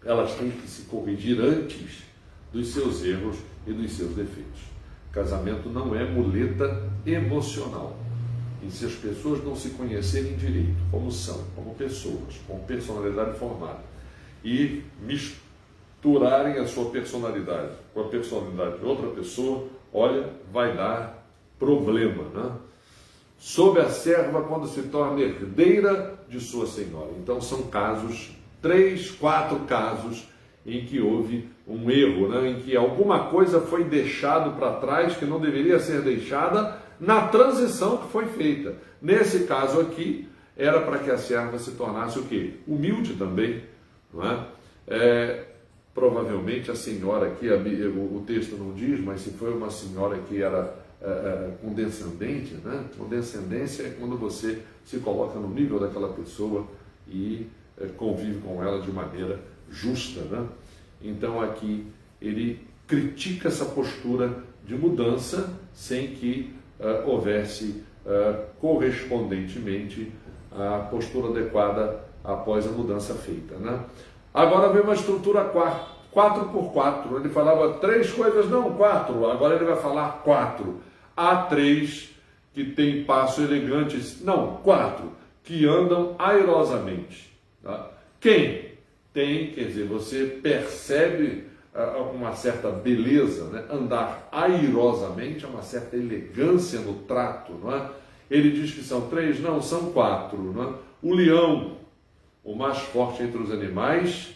elas têm que se corrigir antes dos seus erros e dos seus defeitos. Casamento não é muleta emocional. E se as pessoas não se conhecerem direito, como são, como pessoas, com personalidade formada, e misturarem a sua personalidade com a personalidade de outra pessoa, olha, vai dar problema, né? Sobre a serva quando se torna herdeira de sua senhora. Então são casos, 3, 4 casos em que houve um erro, né? Em que alguma coisa foi deixado para trás que não deveria ser deixada na transição que foi feita. Nesse caso aqui, era para que a serva se tornasse o quê? Humilde também, não é? Provavelmente a senhora aqui, o texto não diz, mas se foi uma senhora que era condescendente, né? Condescendência é quando você se coloca no nível daquela pessoa e convive com ela de maneira justa, né? Então aqui ele critica essa postura de mudança sem que houvesse correspondentemente a postura adequada após a mudança feita, né? Agora vem uma estrutura 4x4. Ele falava 3 coisas, não 4. Agora ele vai falar 4. Há 3 que têm passo elegante, não, 4 que andam airosamente. Tá? Quem tem, quer dizer, você percebe uma certa beleza, né? Andar airosamente, uma certa elegância no trato, não é? Ele diz que são 3, não, são 4, não é? O leão, o mais forte entre os animais,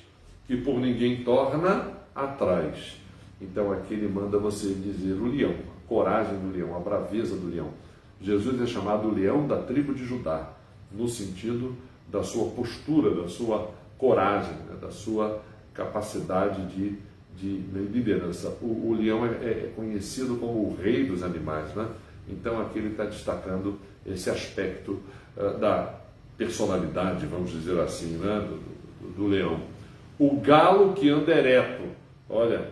que por ninguém torna atrás. Então aqui ele manda você dizer o leão, a coragem do leão, a braveza do leão. Jesus é chamado o leão da tribo de Judá, no sentido da sua postura, da sua coragem, né? Da sua capacidade de liderança. O leão é conhecido como o rei dos animais, né? Então aqui ele está destacando esse aspecto da personalidade, vamos dizer assim, né? do leão. O galo que anda ereto, olha,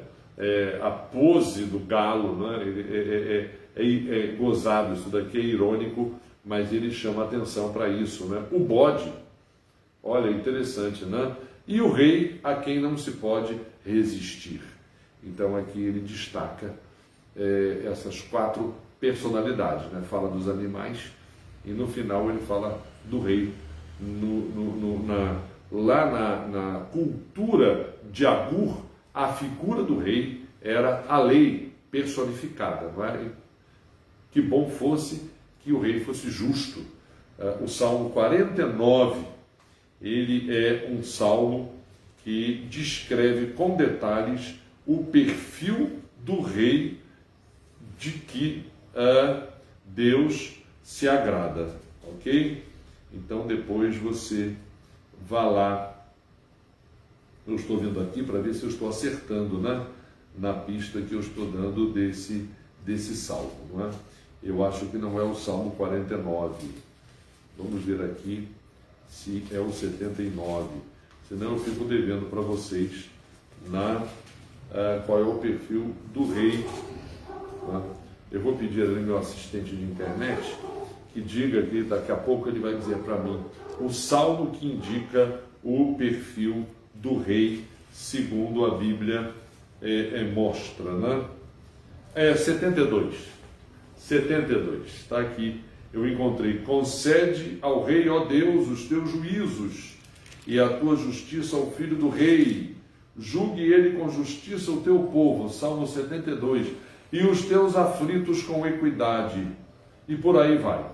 a pose do galo, né? É gozado, isso daqui é irônico, mas ele chama atenção para isso, né? O bode, olha, interessante, né? E o rei a quem não se pode resistir. Então aqui ele destaca essas 4 personalidades, né? Fala dos animais e no final ele fala do rei. Lá na cultura de Agur, a figura do rei era a lei personificada, não é? Que bom fosse que o rei fosse justo. O Salmo 49, ele é um salmo que descreve com detalhes o perfil do rei de que Deus se agrada, ok? Então depois você vá lá, eu estou vendo aqui para ver se eu estou acertando, né? Na pista que eu estou dando desse salmo, não é? Eu acho que não é o Salmo 49, vamos ver aqui se é o 79, senão eu fico devendo para vocês qual é o perfil do rei. Tá? Eu vou pedir ali meu assistente de internet que diga que daqui a pouco ele vai dizer para mim o salmo que indica o perfil do rei segundo a Bíblia mostra, né? 72. 72. Está aqui, eu encontrei. Concede ao rei, ó Deus, os teus juízos e a tua justiça ao filho do rei. Julgue ele com justiça o teu povo. Salmo 72. E os teus aflitos com equidade. E por aí vai.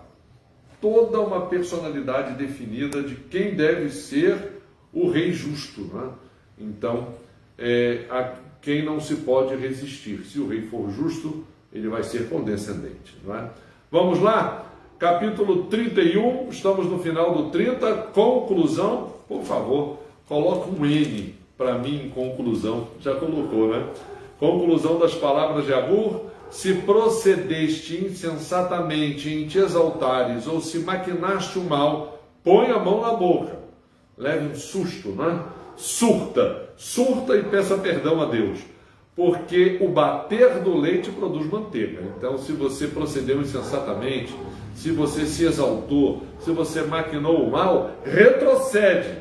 Toda uma personalidade definida de quem deve ser o rei justo, né? Então, a quem não se pode resistir. Se o rei for justo, ele vai ser condescendente, não é? Vamos lá? Capítulo 31, estamos no final do 30, conclusão. Por favor, coloca um N para mim em conclusão. Já colocou, né? Conclusão das palavras de Agur. Se procedeste insensatamente em te exaltares, ou se maquinaste o mal, põe a mão na boca. Leve um susto, né? Surta e peça perdão a Deus. Porque o bater do leite produz manteiga. Então, se você procedeu insensatamente, se você se exaltou, se você maquinou o mal, retrocede.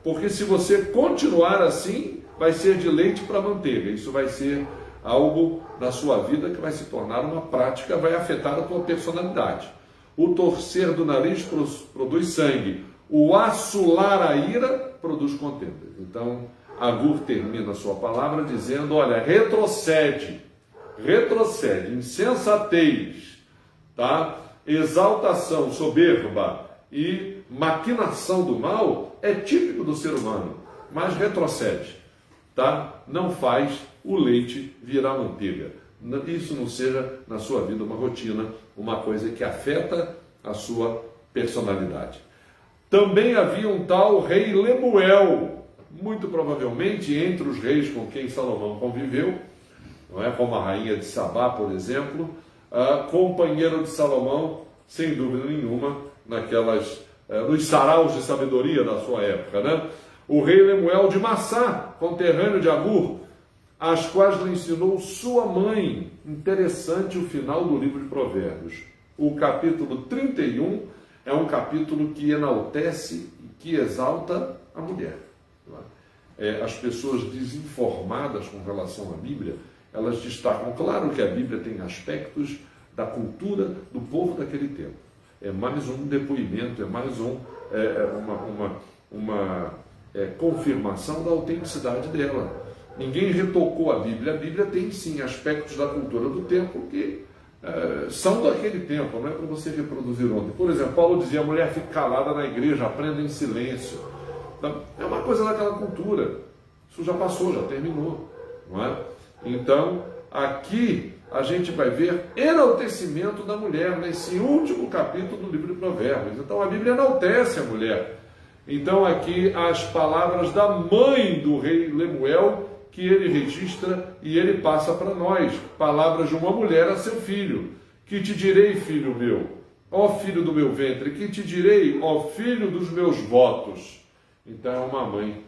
Porque se você continuar assim, vai ser de leite para manteiga. Isso vai ser algo na sua vida que vai se tornar uma prática, vai afetar a tua personalidade. O torcer do nariz produz sangue. O assolar a ira produz contenda. Então, Agur termina a sua palavra dizendo, olha, retrocede, insensatez, tá? Exaltação, soberba e maquinação do mal é típico do ser humano, mas retrocede, tá? Não faz o leite virar manteiga. Isso não seja na sua vida uma rotina, uma coisa que afeta a sua personalidade. Também havia um tal rei Lemuel, muito provavelmente entre os reis com quem Salomão conviveu, não é? Como a rainha de Sabá, por exemplo, companheiro de Salomão, sem dúvida nenhuma, nos saraus de sabedoria da sua época, né? O rei Lemuel de Massá, conterrâneo de Agur, as quais lhe ensinou sua mãe. Interessante o final do livro de Provérbios. O capítulo 31 é um capítulo que enaltece e que exalta a mulher. As pessoas desinformadas com relação à Bíblia, elas destacam, claro que a Bíblia tem aspectos da cultura do povo daquele tempo. É mais um depoimento, é mais uma confirmação da autenticidade dela. Ninguém retocou a Bíblia tem sim aspectos da cultura do tempo que são daquele tempo, não é para você reproduzir ontem. Por exemplo, Paulo dizia, a mulher fica calada na igreja, aprenda em silêncio. Então, é uma coisa daquela cultura. Isso já passou, já terminou, não é? Então, aqui a gente vai ver enaltecimento da mulher nesse último capítulo do livro de Provérbios. Então, a Bíblia enaltece a mulher. Então, aqui as palavras da mãe do rei Lemuel, que ele registra e ele passa para nós. Palavras de uma mulher a seu filho. Que te direi, filho meu, ó filho do meu ventre, que te direi, ó filho dos meus votos. Então é uma mãe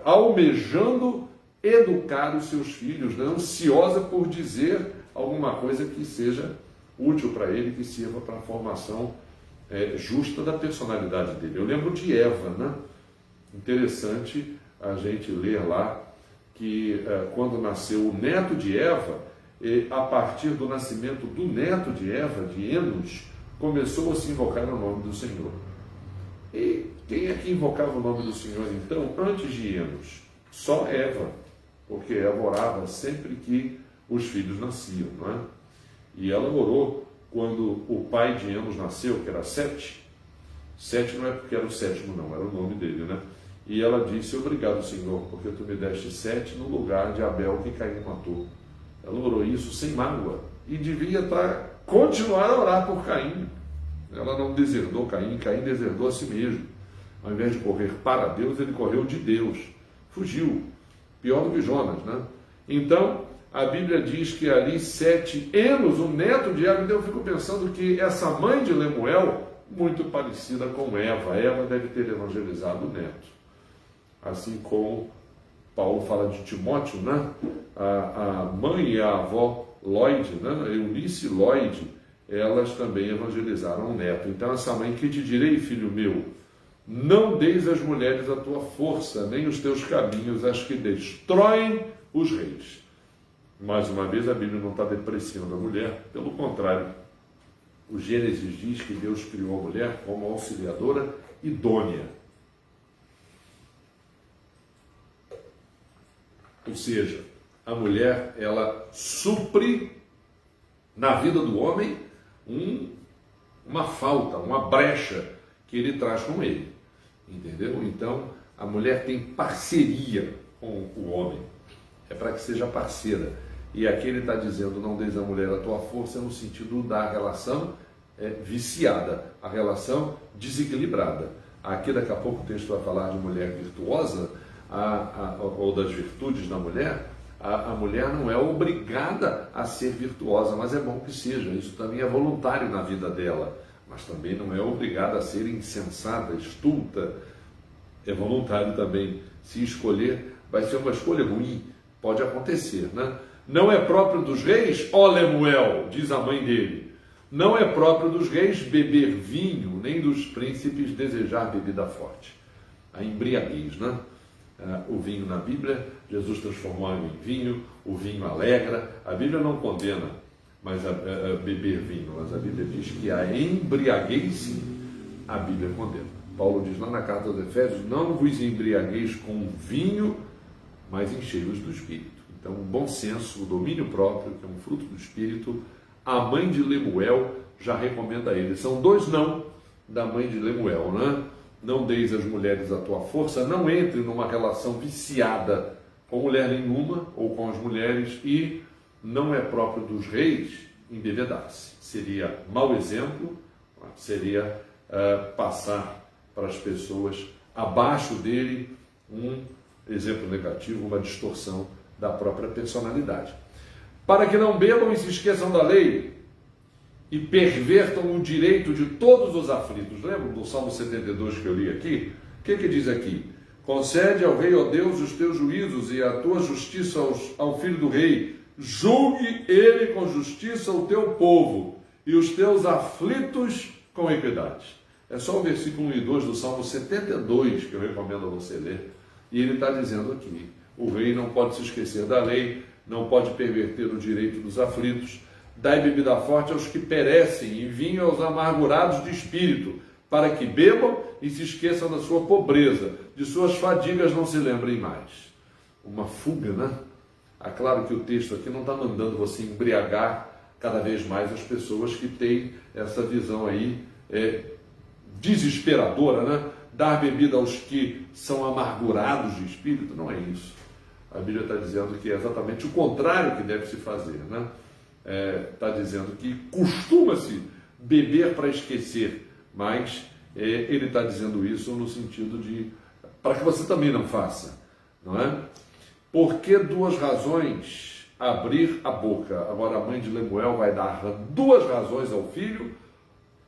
almejando educar os seus filhos, né? Ansiosa por dizer alguma coisa que seja útil para ele, que sirva para a formação justa da personalidade dele. Eu lembro de Eva, né? Interessante a gente ler lá que quando nasceu o neto de Eva, a partir do nascimento do neto de Eva, de Enos, começou a se invocar o nome do Senhor. E quem é que invocava o nome do Senhor então, antes de Enos? Só Eva, porque Eva orava sempre que os filhos nasciam, não é? E ela orou quando o pai de Enos nasceu, que era Sete. Sete não é porque era o sétimo, não, era o nome dele, né? E ela disse, obrigado, Senhor, porque tu me deste Sete no lugar de Abel que Caim matou. Ela orou isso sem mágoa e devia continuar a orar por Caim. Ela não deserdou Caim, Caim deserdou a si mesmo. Ao invés de correr para Deus, ele correu de Deus. Fugiu. Pior do que Jonas, né? Então, a Bíblia diz que ali Sete, Enos, o neto de Eva, então eu fico pensando que essa mãe de Lemuel, muito parecida com Eva. Eva deve ter evangelizado o neto. Assim como Paulo fala de Timóteo, né? A mãe e a avó Lloyd, né? Eunice e Lloyd, elas também evangelizaram o neto. Então essa mãe, que te direi, filho meu, não deis às mulheres a tua força, nem os teus caminhos, as que destroem os reis. Mais uma vez, a Bíblia não está depreciando a mulher, pelo contrário, o Gênesis diz que Deus criou a mulher como auxiliadora idônea. Ou seja, a mulher, ela supre na vida do homem uma falta, uma brecha que ele traz com ele. Entendeu? Então, a mulher tem parceria com o homem. É para que seja parceira. E aqui ele está dizendo, não deis à mulher a tua força, no sentido da relação viciada, a relação desequilibrada. Aqui daqui a pouco o texto vai falar de mulher virtuosa, ou das virtudes da mulher. A mulher não é obrigada a ser virtuosa, mas é bom que seja. Isso também é voluntário na vida dela. Mas também não é obrigada a ser insensata, estulta. É voluntário também. Se escolher, vai ser uma escolha ruim. Pode acontecer, né? Não é próprio dos reis, ó Lemuel, diz a mãe dele. Não é próprio dos reis beber vinho, nem dos príncipes desejar bebida forte. A embriaguez, né? O vinho na Bíblia, Jesus transformou água em vinho, o vinho alegra. A Bíblia não condena mas a beber vinho, mas a Bíblia diz que a embriaguez, sim, a Bíblia condena. Paulo diz lá na carta aos Efésios, não vos embriagueis com vinho, mas enchei-vos do Espírito. Então, o bom senso, o domínio próprio, que é um fruto do Espírito, a mãe de Lemuel já recomenda a ele. São dois não da mãe de Lemuel, né? Não deis às mulheres a tua força, não entre numa relação viciada com mulher nenhuma ou com as mulheres, e não é próprio dos reis embebedar-se. Seria mau exemplo, seria passar para as pessoas abaixo dele um exemplo negativo, uma distorção da própria personalidade. Para que não bebam e se esqueçam da lei e pervertam o direito de todos os aflitos. Lembra do Salmo 72 que eu li aqui? O que diz aqui? Concede ao rei, ó Deus, os teus juízos e a tua justiça ao filho do rei. Julgue ele com justiça o teu povo e os teus aflitos com equidade. É só o versículo 1 e 2 do Salmo 72 que eu recomendo a você ler. E ele está dizendo aqui, o rei não pode se esquecer da lei, não pode perverter o direito dos aflitos. Dai bebida forte aos que perecem e vinho aos amargurados de espírito, para que bebam e se esqueçam da sua pobreza, de suas fadigas não se lembrem mais. Uma fuga, né? Claro que o texto aqui não está mandando você embriagar cada vez mais as pessoas que têm essa visão aí desesperadora, né? Dar bebida aos que são amargurados de espírito, não é isso. A Bíblia está dizendo que é exatamente o contrário que deve se fazer, né? Está dizendo que costuma-se beber para esquecer, mas ele está dizendo isso no sentido de para que você também não faça, não é? Por que duas razões abrir a boca? Agora a mãe de Lemuel vai dar duas razões ao filho.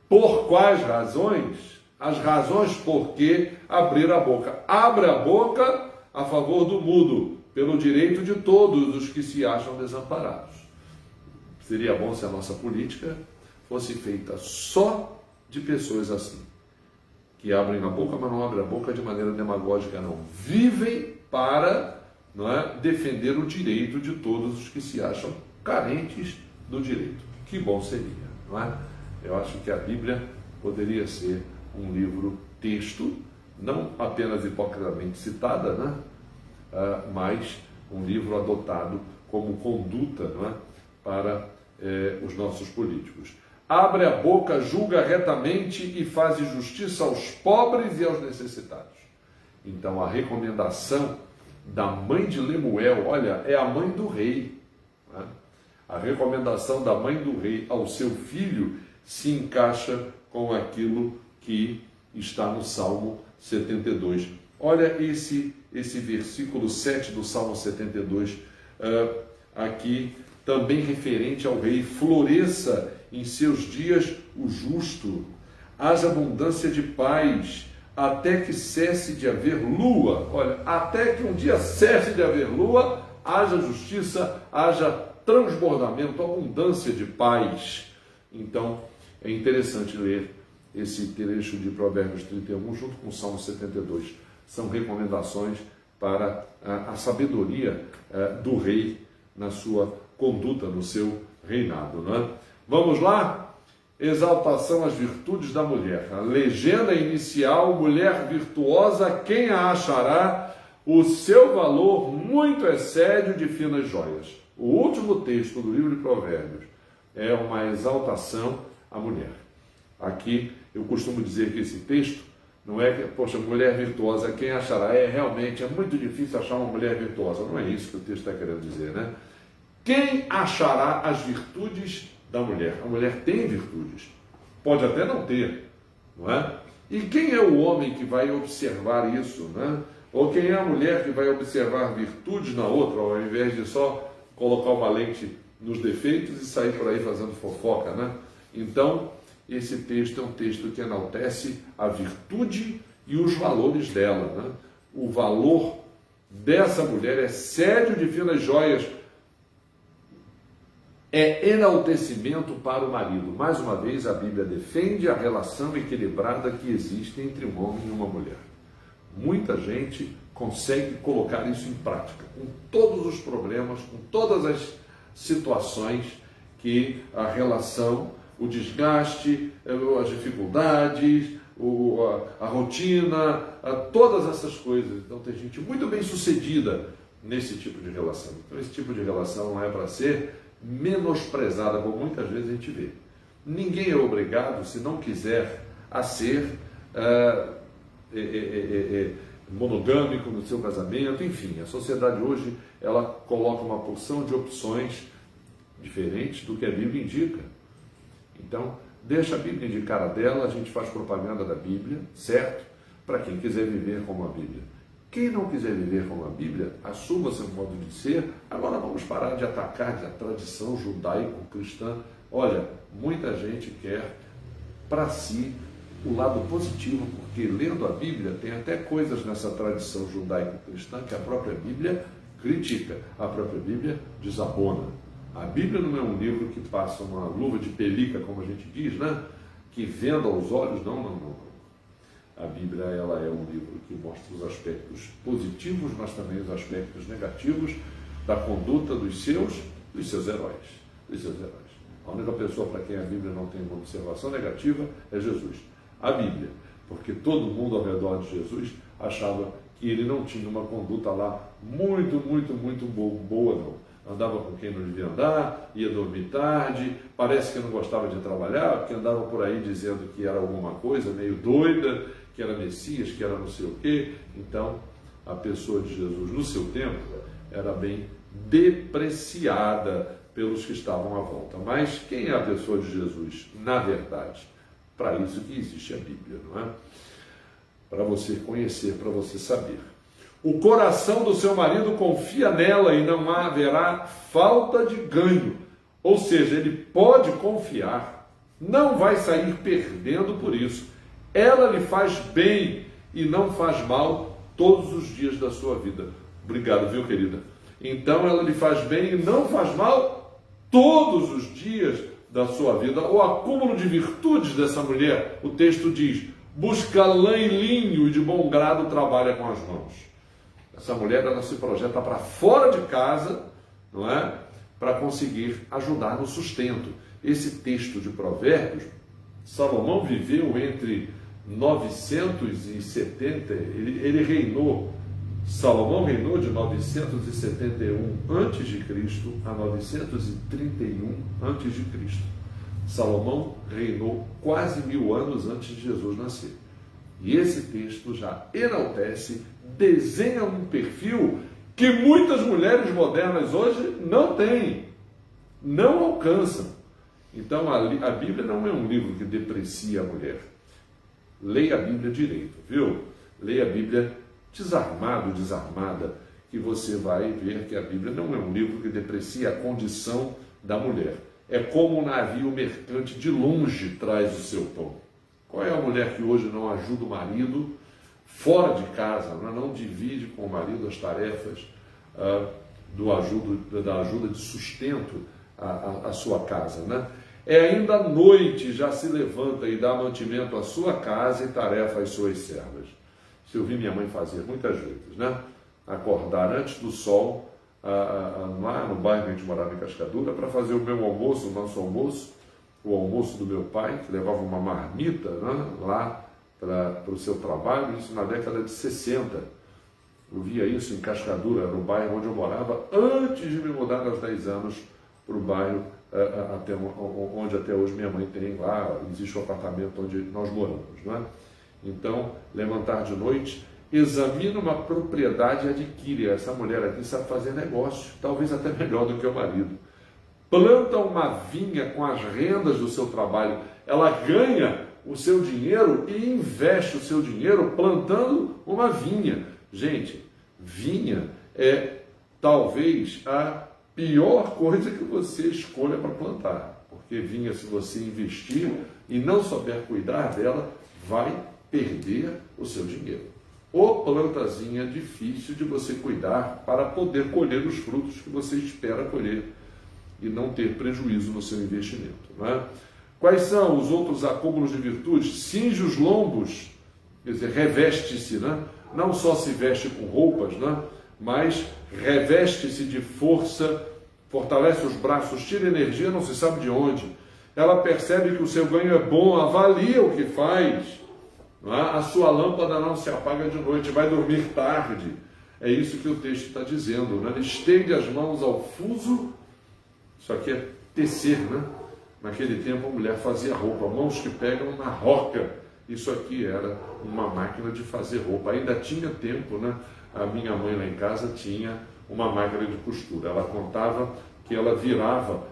Por quais razões? As razões por que abrir a boca. Abre a boca a favor do mudo, pelo direito de todos os que se acham desamparados. Seria bom se a nossa política fosse feita só de pessoas assim, que abrem a boca, mas não abrem a boca de maneira demagógica, não. Vivem para defender o direito de todos os que se acham carentes do direito. Que bom seria, não é? Eu acho que a Bíblia poderia ser um livro texto, não apenas hipocritamente citada, né? Mas um livro adotado como conduta, não é? Para os nossos políticos. Abre a boca, julga retamente e faz justiça aos pobres e aos necessitados. Então a recomendação da mãe de Lemuel, olha, é a mãe do rei. Né? A recomendação da mãe do rei ao seu filho se encaixa com aquilo que está no Salmo 72. Olha esse versículo 7 do Salmo 72, aqui também referente ao rei. Floresça em seus dias o justo, haja abundância de paz, até que cesse de haver lua. Olha, até que um dia cesse de haver lua, haja justiça, haja transbordamento, abundância de paz. Então, é interessante ler esse trecho de Provérbios 31 junto com o Salmo 72. São recomendações para a sabedoria do rei na sua conduta no seu reinado, não é? Vamos lá? Exaltação às virtudes da mulher. A legenda inicial: mulher virtuosa, quem a achará? O seu valor muito excede o de finas joias. O último texto do livro de Provérbios é uma exaltação à mulher. Aqui eu costumo dizer que esse texto não é que, poxa, mulher virtuosa, quem achará? Realmente, é muito difícil achar uma mulher virtuosa. Não é isso que o texto está querendo dizer, né? Quem achará as virtudes da mulher? A mulher tem virtudes. Pode até não ter, não é? E quem é o homem que vai observar isso, né? Ou quem é a mulher que vai observar virtudes na outra, ao invés de só colocar uma lente nos defeitos e sair por aí fazendo fofoca, né? Então, esse texto é um texto que enaltece a virtude e os valores dela, né? O valor dessa mulher excede o de finas joias. É enaltecimento para o marido. Mais uma vez, a Bíblia defende a relação equilibrada que existe entre um homem e uma mulher. Muita gente consegue colocar isso em prática, com todos os problemas, com todas as situações que a relação, o desgaste, as dificuldades, a rotina, todas essas coisas. Então tem gente muito bem sucedida nesse tipo de relação. Então esse tipo de relação não é para ser menosprezada, como muitas vezes a gente vê. Ninguém é obrigado, se não quiser, a ser monogâmico no seu casamento. Enfim, a sociedade hoje ela coloca uma porção de opções diferentes do que a Bíblia indica. Então, deixa a Bíblia indicar a dela, a gente faz propaganda da Bíblia, certo? Para quem quiser viver como a Bíblia. Quem não quiser viver como a Bíblia, assuma seu modo de ser. Agora vamos parar de atacar a tradição judaico-cristã. Olha, muita gente quer para si o lado positivo, porque lendo a Bíblia tem até coisas nessa tradição judaico-cristã que a própria Bíblia critica, a própria Bíblia desabona. A Bíblia não é um livro que passa uma luva de pelica, como a gente diz, né? Que venda aos olhos. Não. A Bíblia ela é um livro que mostra os aspectos positivos, mas também os aspectos negativos da conduta dos seus heróis. A única pessoa para quem a Bíblia não tem uma observação negativa é Jesus. A Bíblia, porque todo mundo ao redor de Jesus achava que ele não tinha uma conduta lá muito boa, não. Andava com quem não devia andar, ia dormir tarde, parece que não gostava de trabalhar, porque andava por aí dizendo que era alguma coisa meio doida, que era Messias, que era não sei o quê. Então, a pessoa de Jesus, no seu tempo, era bem depreciada pelos que estavam à volta. Mas quem é a pessoa de Jesus? Na verdade, para isso que existe a Bíblia, não é? Para você conhecer, para você saber. O coração do seu marido confia nela e não haverá falta de ganho. Ou seja, ele pode confiar, não vai sair perdendo por isso. Ela lhe faz bem e não faz mal todos os dias da sua vida. Obrigado, viu, querida? Então ela lhe faz bem e não faz mal todos os dias da sua vida. O acúmulo de virtudes dessa mulher, o texto diz: busca lã e linho e de bom grado trabalha com as mãos. Essa mulher, ela se projeta para fora de casa, não é? Para conseguir ajudar no sustento. Esse texto de Provérbios, Salomão viveu entre 970, Salomão reinou de 971 a.C. a 931 a.C. Salomão reinou quase 1000 anos antes de Jesus nascer. E esse texto já enaltece, desenha um perfil que muitas mulheres modernas hoje não têm, não alcançam. Então a Bíblia não é um livro que deprecia a mulher. Leia a Bíblia direito, viu? Leia a Bíblia desarmado, desarmada, que você vai ver que a Bíblia não é um livro que deprecia a condição da mulher. É como um navio mercante de longe traz o seu pão. Qual é a mulher que hoje não ajuda o marido fora de casa, não divide com o marido as tarefas da ajuda de sustento à sua casa, né? É ainda à noite já se levanta e dá mantimento à sua casa e tarefa às suas servas. Isso eu vi minha mãe fazer muitas vezes, né? Acordar antes do sol lá no bairro que a gente morava em Cascadura, para fazer o meu almoço, o nosso almoço, o almoço do meu pai, que levava uma marmita, né, lá para o seu trabalho, isso na década de 60. Eu via isso em Cascadura, no bairro onde eu morava, antes de me mudar aos 10 anos para o bairro onde até hoje minha mãe tem lá, existe o apartamento onde nós moramos. Não é? Então, levantar de noite, examina uma propriedade e adquire. Essa mulher aqui sabe fazer negócio, talvez até melhor do que o marido. Planta uma vinha com as rendas do seu trabalho, ela ganha o seu dinheiro e investe o seu dinheiro plantando uma vinha. Gente, vinha é talvez a pior coisa que você escolha para plantar, porque vinha, se você investir e não souber cuidar dela, vai perder o seu dinheiro. Ou plantazinha difícil de você cuidar para poder colher os frutos que você espera colher e não ter prejuízo no seu investimento. Não é? Quais são os outros acúmulos de virtudes? Cinge os lombos, quer dizer, reveste-se, né? Não só se veste com roupas, né? Mas reveste-se de força, fortalece os braços, tira energia, não se sabe de onde. Ela percebe que o seu ganho é bom, avalia o que faz. Não é? A sua lâmpada não se apaga de noite, vai dormir tarde. É isso que o texto está dizendo. Né? Estende as mãos ao fuso, isso aqui é tecer, né? Naquele tempo a mulher fazia roupa, mãos que pegam na roca. Isso aqui era uma máquina de fazer roupa. Ainda tinha tempo, né? A minha mãe lá em casa tinha uma máquina de costura. Ela contava que ela virava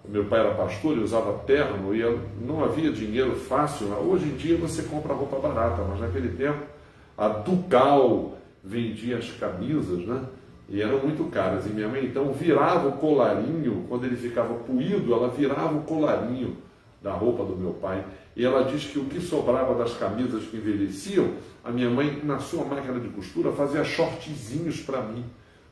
meu pai era pastor e usava terno e não havia dinheiro fácil. Hoje em dia você compra roupa barata, mas naquele tempo a Ducal vendia as camisas, né? E eram muito caras. E minha mãe então virava o colarinho, quando ele ficava puído, ela virava o colarinho da roupa do meu pai. E ela diz que o que sobrava das camisas que envelheciam, a minha mãe, na sua máquina de costura, fazia shortzinhos para mim.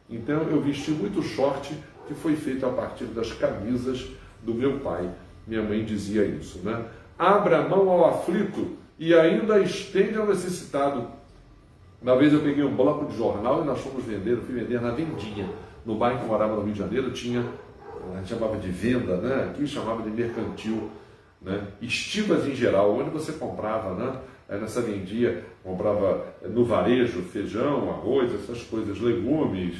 Então eu vesti muito short que foi feito a partir das camisas do meu pai. Minha mãe dizia isso, né? Abra a mão ao aflito e ainda estende ao necessitado. Uma vez eu peguei um bloco de jornal e nós fomos vender, eu fui vender na vendinha. No bairro que eu morava no Rio de Janeiro tinha, a gente chamava de venda, né? Aqui chamava de mercantil, né? Estivas em geral, onde você comprava, né? Nessa vendinha, comprava no varejo, feijão, arroz, essas coisas, legumes,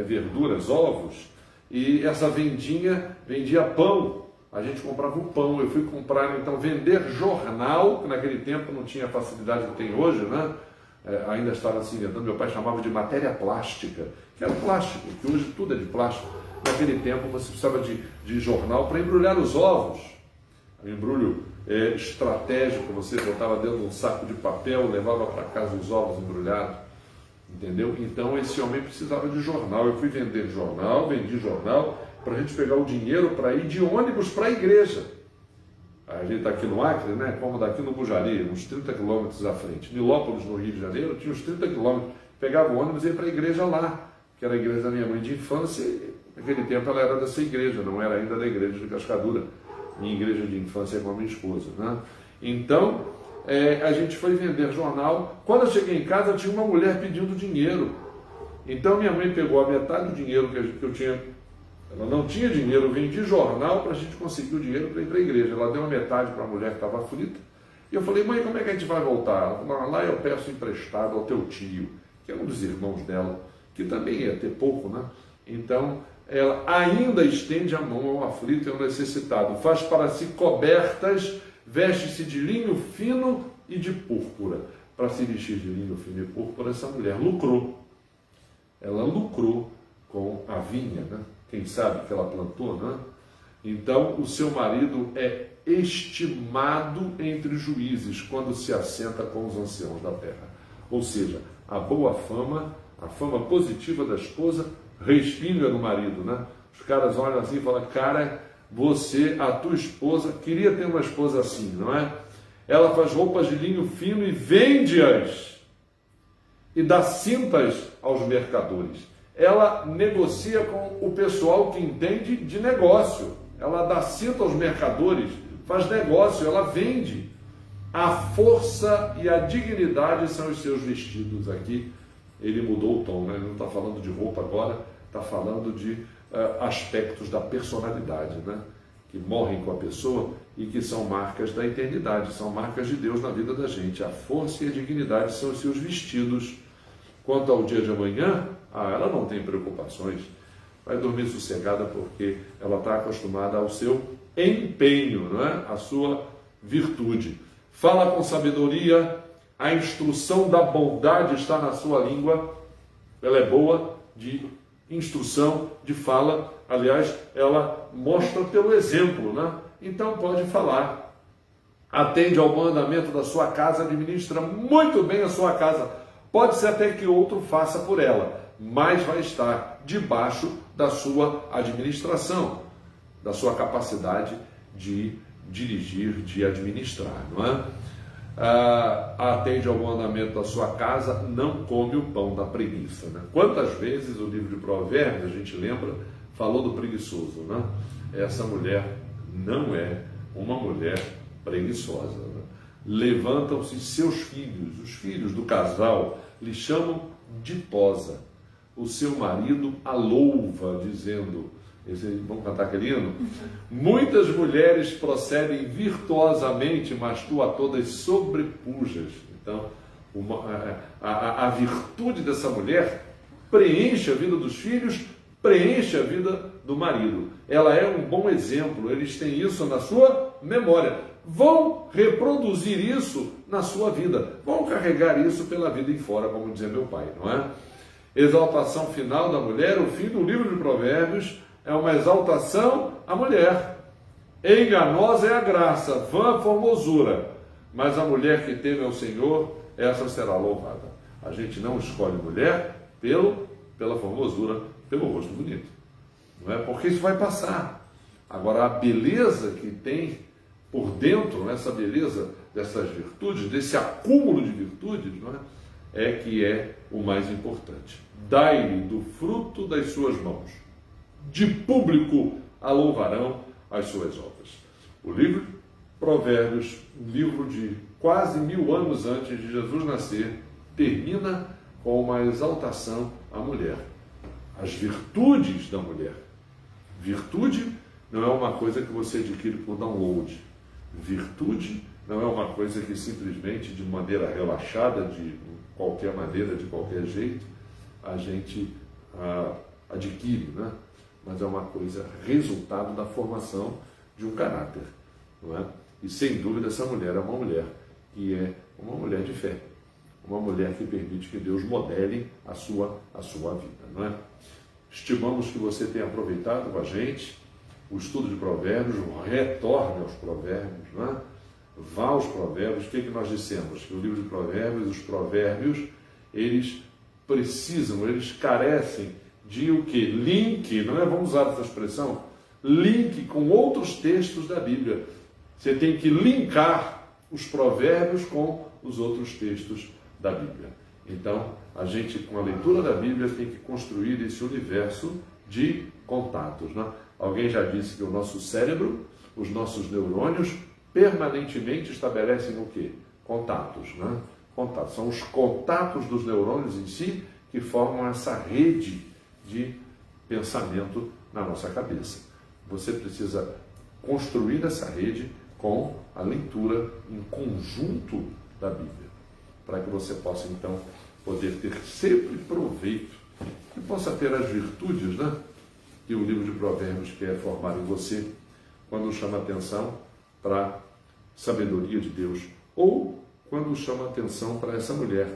verduras, ovos. E essa vendinha vendia pão, a gente comprava o pão. Eu fui comprar, então, vender jornal, que naquele tempo não tinha a facilidade que tem hoje, né? Ainda estava se inventando, meu pai chamava de matéria plástica, que era plástico, que hoje tudo é de plástico. Naquele tempo você precisava de jornal para embrulhar os ovos. Um embrulho estratégico, você botava dentro de um saco de papel, levava para casa os ovos embrulhados, entendeu? Então esse homem precisava de jornal. Eu fui vender jornal, vendi jornal, para a gente pegar o dinheiro para ir de ônibus para a igreja. A gente está aqui no Acre, né? Como daqui no Bujari, uns 30 quilômetros à frente. Nilópolis, no Rio de Janeiro, tinha uns 30 quilômetros. Pegava o ônibus e ia para a igreja lá, que era a igreja da minha mãe de infância. Naquele tempo ela era dessa igreja, não era ainda da igreja de Cascadura. Minha igreja de infância é com a minha esposa, né? Então, a gente foi vender jornal. Quando eu cheguei em casa, tinha uma mulher pedindo dinheiro. Então minha mãe pegou a metade do dinheiro que eu tinha. Ela não tinha dinheiro, eu vendi jornal para a gente conseguir o dinheiro para ir para a igreja. Ela deu a metade para a mulher que estava aflita. E eu falei, mãe, como é que a gente vai voltar? Ela falou, lá eu peço emprestado ao teu tio, que é um dos irmãos dela, que também ia ter pouco, né? Então, ela ainda estende a mão ao aflito e ao necessitado. Faz para si cobertas, veste-se de linho fino e de púrpura. Para se vestir de linho fino e púrpura, essa mulher lucrou. Ela lucrou com a vinha, né? Quem sabe que ela plantou, né? Então, o seu marido é estimado entre juízes quando se assenta com os anciãos da terra. Ou seja, a boa fama, a fama positiva da esposa, respinga no marido, né? Os caras olham assim e falam, cara, a tua esposa, queria ter uma esposa assim, não é? Ela faz roupas de linho fino e vende-as e dá cintas aos mercadores. Ela negocia com o pessoal que entende de negócio. Ela dá cinta aos mercadores, faz negócio, ela vende. A força e a dignidade são os seus vestidos. Aqui ele mudou o tom, né? Ele não está falando de roupa agora, está falando de aspectos da personalidade, né? Que morrem com a pessoa e que são marcas da eternidade, são marcas de Deus na vida da gente. A força e a dignidade são os seus vestidos. Quanto ao dia de amanhã, ela não tem preocupações, vai dormir sossegada porque ela está acostumada ao seu empenho, não é? A sua virtude. Fala com sabedoria, a instrução da bondade está na sua língua, ela é boa de instrução, de fala, aliás, ela mostra pelo exemplo, né? Então pode falar, atende ao mandamento da sua casa, administra muito bem a sua casa, pode ser até que outro faça por ela, mas vai estar debaixo da sua administração, da sua capacidade de dirigir, de administrar, não é? Atende ao mandamento da sua casa, não come o pão da preguiça, né? Quantas vezes o livro de Provérbios, a gente lembra, falou do preguiçoso, né? Essa mulher não é uma mulher preguiçosa, né? Levantam-se seus filhos, os filhos do casal, lhe chamam ditosa. O seu marido a louva, dizendo, vamos cantar aquele hino? Muitas mulheres procedem virtuosamente, mas tu a todas sobrepujas. Então, a virtude dessa mulher preenche a vida dos filhos, preenche a vida do marido. Ela é um bom exemplo, eles têm isso na sua memória. Vão reproduzir isso na sua vida, vão carregar isso pela vida em fora, como dizia meu pai, não é? Exaltação final da mulher, o fim do livro de Provérbios é uma exaltação à mulher. Enganosa é a graça, vã a formosura, mas a mulher que teme ao Senhor, essa será louvada. A gente não escolhe mulher pela formosura, pelo rosto bonito, não é? Porque isso vai passar. Agora, a beleza que tem por dentro, essa beleza dessas virtudes, desse acúmulo de virtudes, não é que é o mais importante. Dai-lhe do fruto das suas mãos, de público a louvarão as suas obras. O livro de Provérbios, um livro de quase 1000 anos antes de Jesus nascer, termina com uma exaltação à mulher. As virtudes da mulher. Virtude não é uma coisa que você adquire por download. Virtude não é uma coisa que simplesmente de maneira relaxada, de qualquer maneira, de qualquer jeito, a gente adquire, né? Mas é uma coisa resultado da formação de um caráter, não é? E sem dúvida essa mulher é uma mulher que é uma mulher de fé, uma mulher que permite que Deus modele a sua vida, não é? Estimamos que você tenha aproveitado com a gente o estudo de Provérbios, retorne aos Provérbios, não é? Vá aos Provérbios. O que nós dissemos? Que o livro de Provérbios, os Provérbios, eles precisam, eles carecem de o quê? Link, não é? Vamos usar essa expressão? Link com outros textos da Bíblia. Você tem que linkar os Provérbios com os outros textos da Bíblia. Então, a gente, com a leitura da Bíblia, tem que construir esse universo de contatos, né? Alguém já disse que o nosso cérebro, os nossos neurônios, permanentemente estabelecem o quê? Contatos, né? Contatos. São os contatos dos neurônios em si que formam essa rede de pensamento na nossa cabeça. Você precisa construir essa rede com a leitura em conjunto da Bíblia, para que você possa, então, poder ter sempre proveito e possa ter as virtudes, né, que o livro de Provérbios quer formar em você quando chama atenção para a sabedoria de Deus, ou quando chama atenção para essa mulher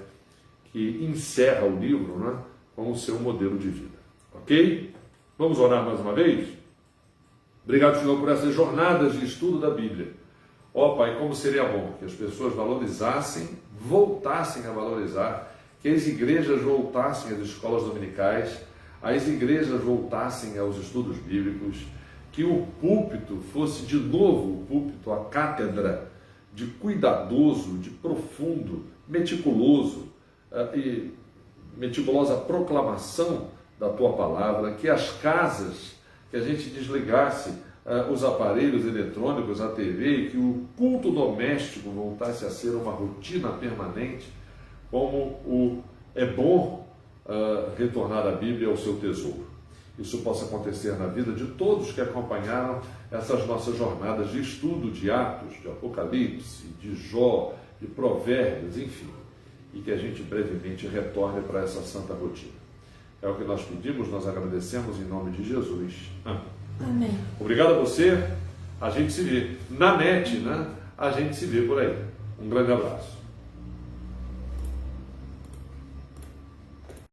que encerra o livro, né, com o seu modelo de vida. Ok? Vamos orar mais uma vez? Obrigado, Senhor, por essas jornadas de estudo da Bíblia. Ó Pai, como seria bom que as pessoas valorizassem, voltassem a valorizar, que as igrejas voltassem às escolas dominicais, as igrejas voltassem aos estudos bíblicos, que o púlpito fosse de novo o púlpito, a cátedra de cuidadoso, de profundo, meticuloso e meticulosa proclamação da Tua Palavra, que as casas, que a gente desligasse os aparelhos eletrônicos, a TV, e que o culto doméstico voltasse a ser uma rotina permanente, como é bom retornar a Bíblia ao seu tesouro. isso possa acontecer na vida de todos que acompanharam essas nossas jornadas de estudo de Atos, de Apocalipse, de Jó, de Provérbios, enfim, e que a gente brevemente retorne para essa santa rotina. É o que nós pedimos, nós agradecemos em nome de Jesus. Amém. Amém. Obrigado a você, a gente se vê na net, né? A gente se vê por aí. Um grande abraço.